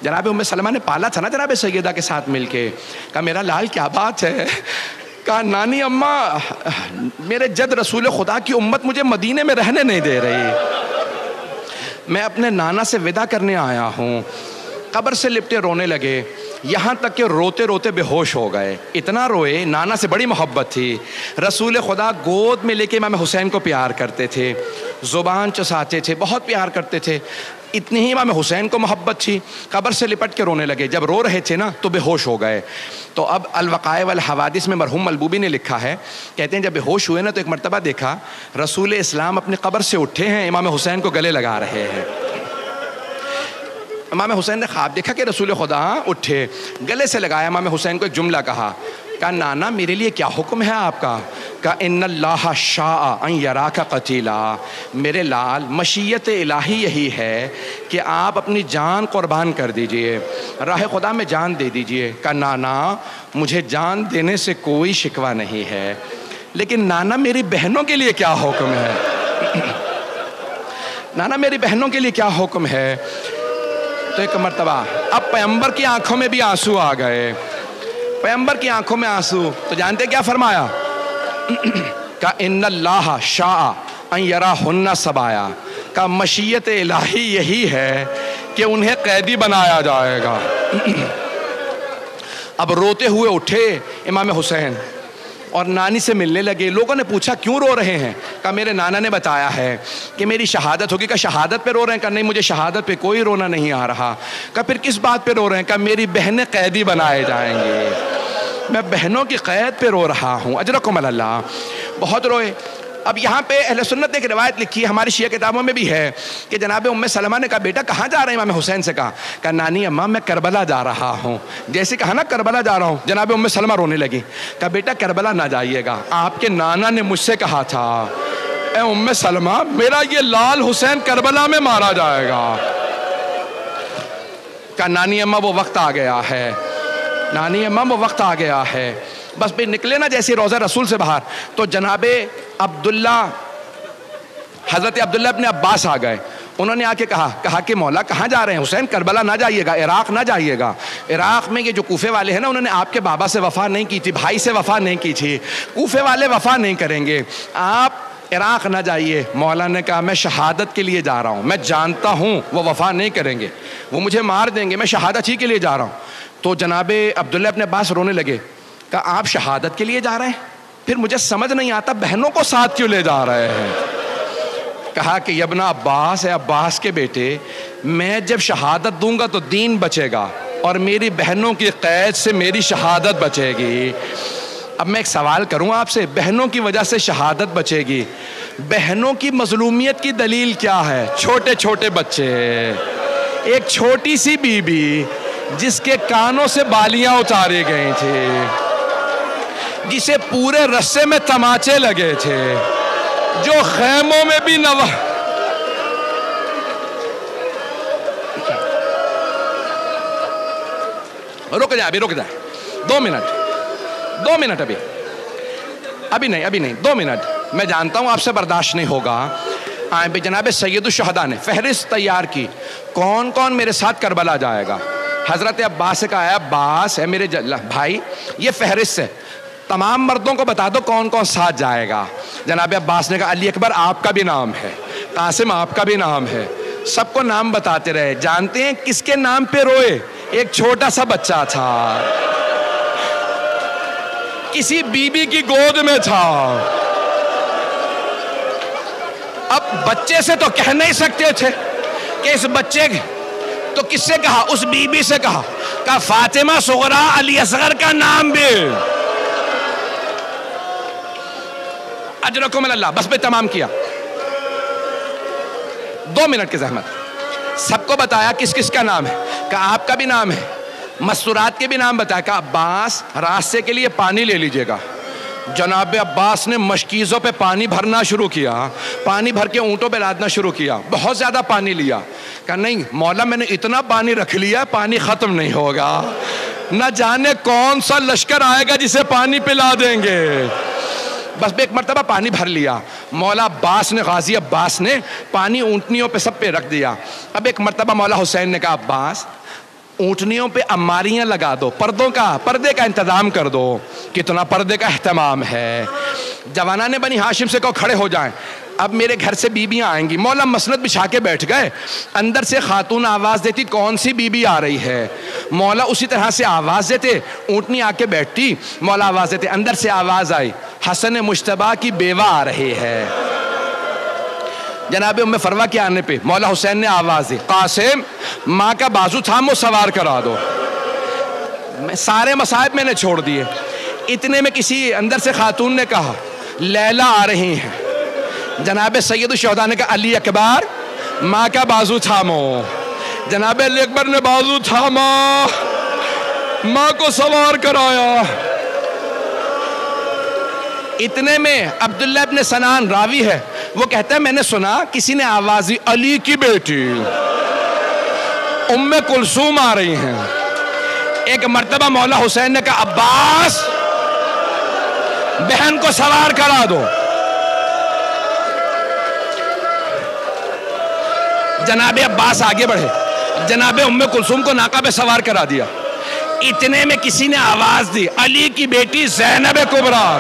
جناب ام سلمہ نے پالا تھا نا جناب سیدہ کے ساتھ مل کے. کہا میرا لال کیا بات ہے؟ کہا نانی اماں، میرے جد رسول خدا کی امت مجھے مدینے میں رہنے نہیں دے رہی، میں اپنے نانا سے وداع کرنے آیا ہوں. قبر سے لپٹے رونے لگے، یہاں تک کہ روتے روتے بے ہوش ہو گئے. اتنا روئے، نانا سے بڑی محبت تھی. رسول خدا گود میں لے کے امام حسین کو پیار کرتے تھے، زبان چساتے تھے، بہت پیار کرتے تھے. اتنی ہی امام حسین کو محبت تھی، قبر سے لپٹ کے رونے لگے. جب رو رہے تھے نا تو بے ہوش ہو گئے. تو اب الوقائع والحوادث میں مرحوم ملبوبی نے لکھا ہے، کہتے ہیں جب بے ہوش ہوئے نا تو ایک مرتبہ دیکھا رسول اسلام اپنی قبر سے اٹھے ہیں، امام حسین کو گلے لگا رہے ہیں. امام حسین نے خواب دیکھا کہ رسول خدا اٹھے، گلے سے لگایا. امام حسین کو ایک جملہ کہا نانا میرے لیے کیا حکم ہے آپ کا؟ کہا ان اللہ شاء ان یراک قتیلا، میرے لال مشیت الہی یہی ہے کہ آپ اپنی جان قربان کر دیجئے، راہ خدا میں جان دے دیجئے. کہا نانا مجھے جان دینے سے کوئی شکوہ نہیں ہے، لیکن نانا میری بہنوں کے لیے کیا حکم ہے؟ نانا میری بہنوں کے لیے کیا حکم ہے؟ تو ایک مرتبہ اب پیغمبر کی آنکھوں میں بھی آنسو آ گئے، پیغمبر کی آنکھوں میں آنسو. تو جانتے کیا فرمایا؟ کہ ان اللہ شاء ان یراہن سبایا، کہ مشیت الہی یہی ہے کہ انہیں قیدی بنایا جائے گا. اب روتے ہوئے اٹھے امام حسین اور نانی سے ملنے لگے. لوگوں نے پوچھا کیوں رو رہے ہیں؟ کہا میرے نانا نے بتایا ہے کہ میری شہادت ہوگی. کہا شہادت پہ رو رہے ہیں؟ کہا نہیں مجھے شہادت پہ کوئی رونا نہیں آ رہا. کہا پھر کس بات پہ رو رہے ہیں؟ کہا میری بہنیں قیدی بنائے جائیں گے، میں بہنوں کی قید پہ رو رہا ہوں. اجرکم اللہ. بہت روئے. اب یہاں پہ اہل سنت نے ایک روایت لکھی ہے، ہماری شیعہ کتابوں میں بھی ہے، کہ جناب ام سلمہ نے کہا بیٹا کہاں جا رہے ہیں؟ امام حسین سے کہا نانی اماں میں کربلا جا رہا ہوں. جیسے کہا نا کربلا جا رہا ہوں، جناب ام سلمہ رونے لگی. کہا بیٹا کربلا نہ جائیے گا، آپ کے نانا نے مجھ سے کہا تھا اے ام سلمہ میرا یہ لال حسین کربلا میں مارا جائے گا. کہا نانی اماں وہ وقت آ گیا ہے، نانی اماں وہ وقت آ گیا ہے. بس پھر نکلے نا جیسے روضہ رسول سے باہر تو جناب عبداللہ حضرت عبداللہ ابن عباس آ گئے. انہوں نے آ کے کہا کہ مولا کہاں جا رہے ہیں؟ حسین کربلا نہ جائیے گا، عراق نہ جائیے گا. عراق میں یہ جو کوفے والے ہیں نا انہوں نے آپ کے بابا سے وفا نہیں کی تھی، بھائی سے وفا نہیں کی تھی، کوفے والے وفا نہیں کریں گے، آپ عراق نہ جائیے. مولا نے کہا میں شہادت کے لیے جا رہا ہوں، میں جانتا ہوں وہ وفا نہیں کریں گے، وہ مجھے مار دیں گے، میں شہادت ہی کے لیے جا رہا ہوں. تو جناب عبداللہ ابن عباس رونے لگے. کہا آپ شہادت کے لیے جا رہے ہیں؟ پھر مجھے سمجھ نہیں آتا بہنوں کو ساتھ کیوں لے جا رہے ہیں؟ کہا کہ ابن عباس ہے عباس کے بیٹے، میں جب شہادت دوں گا تو دین بچے گا اور میری بہنوں کی قید سے میری شہادت بچے گی. اب میں ایک سوال کروں آپ سے، بہنوں کی وجہ سے شہادت بچے گی، بہنوں کی مظلومیت کی دلیل کیا ہے؟ چھوٹے چھوٹے بچے، ایک چھوٹی سی بی بی جس کے کانوں سے بالیاں اتاری گئی تھی، جسے پورے رسے میں تماچے لگے تھے، جو خیموں میں بھی رک جائے 2 منٹ ابھی نہیں 2 منٹ. میں جانتا ہوں آپ سے برداشت نہیں ہوگا. آئیں بھی جناب سید الشہداء نے فہرست تیار کی کون کون میرے ساتھ کربلا جائے گا. حضرت عباس سے کہا عباس ہے میرے بھائی یہ فہرست ہے، تمام مردوں کو بتا دو کون کون ساتھ جائے گا. جناب عباس نے کہا علی اکبر آپ کا بھی نام ہے، قاسم آپ کا بھی نام ہے. سب کو نام بتاتے رہے. جانتے ہیں کس کے نام پہ روئے؟ ایک چھوٹا سا بچہ تھا، کسی بی بی کی گود میں تھا. اب بچے سے تو کہہ نہیں سکتے تھے کہ اس بچے تو کس سے کہا؟ اس بی بی سے کہا فاطمہ صغرا علی اصغر کا نام بھی. اجرکم اللہ. بس میں تمام کیا 2 منٹ کی زحمت. سب کو بتایا کس کس کا نام ہے، کہا آپ کا بھی نام ہے، مستورات کے بھی نام بتایا. کہا عباس راستے کے لیے پانی لے لیجئے گا. جناب عباس نے مشکیزوں پہ پانی بھرنا شروع کیا، پانی بھر کے اونٹوں پہ لادنا شروع کیا. بہت زیادہ پانی لیا. کہا نہیں مولا میں نے اتنا پانی رکھ لیا پانی ختم نہیں ہوگا، نہ جانے کون سا لشکر آئے گا جسے پانی پلا دیں گے. بس ایک مرتبہ پانی بھر لیا. مولا عباس نے غازی عباس نے پانی اونٹنیوں پہ سب پہ رکھ دیا. اب ایک مرتبہ مولا حسین نے کہا عباس اونٹنیوں پہ اماریاں لگا دو، پردے کا انتظام کر دو. کتنا پردے کا اہتمام ہے. جوانان بنی ہاشم سے کہو کھڑے ہو جائیں، اب میرے گھر سے بیویاں آئیں گی. مولا مسند بچھا کے بیٹھ گئے. اندر سے خاتون آواز دیتی کون سی بیوی آ رہی ہے. مولا اسی طرح سے آواز دیتے، اونٹنی آ کے بیٹھتی، مولا آواز دیتے. اندر سے آواز آئی حسن مجتبیٰ کی بیوہ آ رہی ہے. جناب ام فروا کے آنے پہ مولا حسین نے آواز دی، قاسم ماں کا بازو تھامو سوار کرا دو. سارے مصائب میں نے چھوڑ دیے. اتنے میں کسی اندر سے خاتون نے کہا لیلا آ رہی ہیں. جناب سید الشہداء نے کہا علی اکبر ماں کا بازو تھامو. جناب علی اکبر نے بازو تھاما، ماں کو سوار کرایا. اتنے میں عبداللہ ابن سنان راوی ہے، وہ کہتا ہے میں نے سنا کسی نے آواز دی علی کی بیٹی ام کلثوم آ رہی ہیں. ایک مرتبہ مولا حسین نے کہا عباس بہن کو سوار کرا دو. جناب عباس آگے بڑھے، جناب ام کلثوم کو ناقہ پہ سوار کرا دیا. اتنے میں کسی نے آواز دی علی کی بیٹی زینب کبریٰ.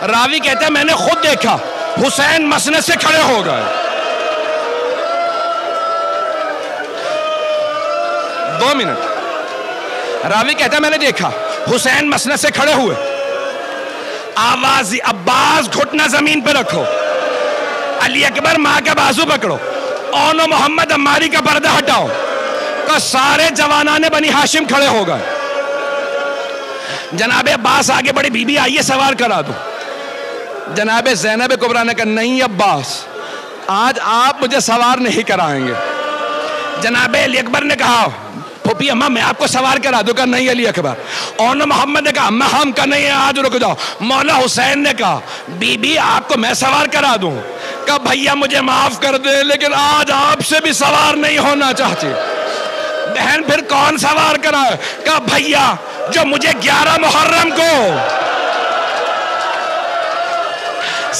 راوی کہتا ہے میں نے خود دیکھا حسین مسند سے کھڑے ہو گئے. 2 منٹ. راوی کہتا ہے میں نے دیکھا حسین مسند سے کھڑے ہوئے. آواز دی عباس گھٹنا زمین پہ رکھو، علی اکبر ماں کا بازو پکڑو، اونو محمد عماری کا پردہ ہٹاؤ. کہ سارے جوانان بنی ہاشم کھڑے ہو گئے. جناب عباس آگے بڑے، بی بی آئیے سوار کرا دو. جناب زینب کبریٰ نے کہا نہیں عباس آج آپ مجھے سوار نہیں کرائیں گے. جناب علی اکبر نے کہا پھوپھی اماں میں آپ کو سوار کرا دوں. کہا نہیں علی اکبر. اونو محمد نے کہا اماں ہم کا نہیں ہے آج رک جاؤ. مولا حسین نے کہا بی بی آپ کو میں سوار کرا دوں. کہا بھیا مجھے معاف کر دے لیکن آج آپ سے بھی سوار نہیں ہونا چاہتی. بہن پھر کون سوار کرائے؟ کہا بھیا جو مجھے 11 محرم کو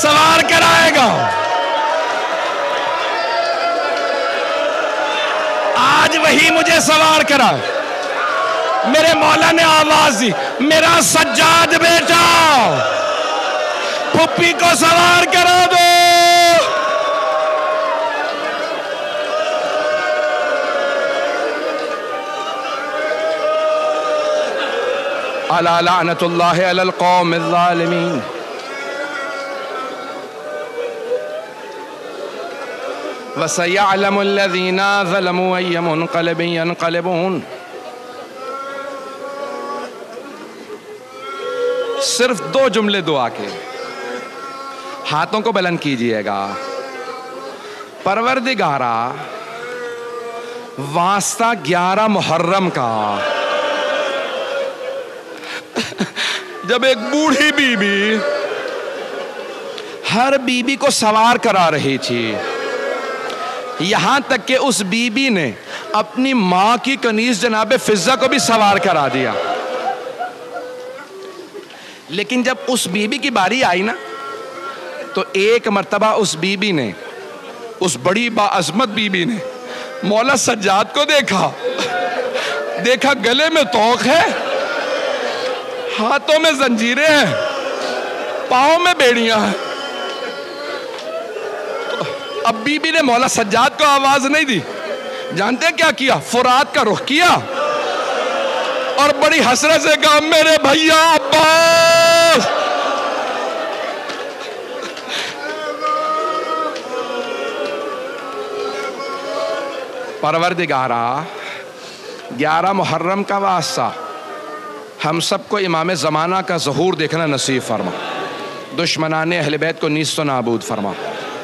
سوار کرائے گا. آج وہی مجھے سوار کرائے. میرے مولا نے آواز دی میرا سجاد بیٹا پھپھی کو سوار کرا دو. الا لعنت اللہ علی القوم الظالمین. وَسَيَعْلَمُ الَّذِينَ ظَلَمُوا أَيَّ مُنْقَلِبٍ يَنْقَلِبُونَ. صرف 2 جملے دعا کے، ہاتھوں کو بلند کیجئے گا. پروردگارا واسطہ 11 محرم کا جب ایک بوڑھی بی بی ہر بی بی کو سوار کرا رہی تھی، یہاں تک کہ اس بی بی نے اپنی ماں کی کنیز جناب فضہ کو بھی سوار کرا دیا. لیکن جب اس بی بی کی باری آئی نا تو ایک مرتبہ اس بی بی نے، اس بڑی باعظمت بی بی نے مولا سجاد کو دیکھا گلے میں توق ہے، ہاتھوں میں زنجیریں ہیں، پاؤں میں بیڑیاں ہیں. اب بی بی نے مولا سجاد کو آواز نہیں دی. جانتے ہیں کیا کیا؟ فرات کا رخ کیا اور بڑی حسرت سے کہا میرے بھیا عباس. پروردگارا 11 محرم کا واسطہ ہم سب کو امام زمانہ کا ظہور دیکھنا نصیب فرما، دشمنان اہل بیت کو نیست و نابود فرما.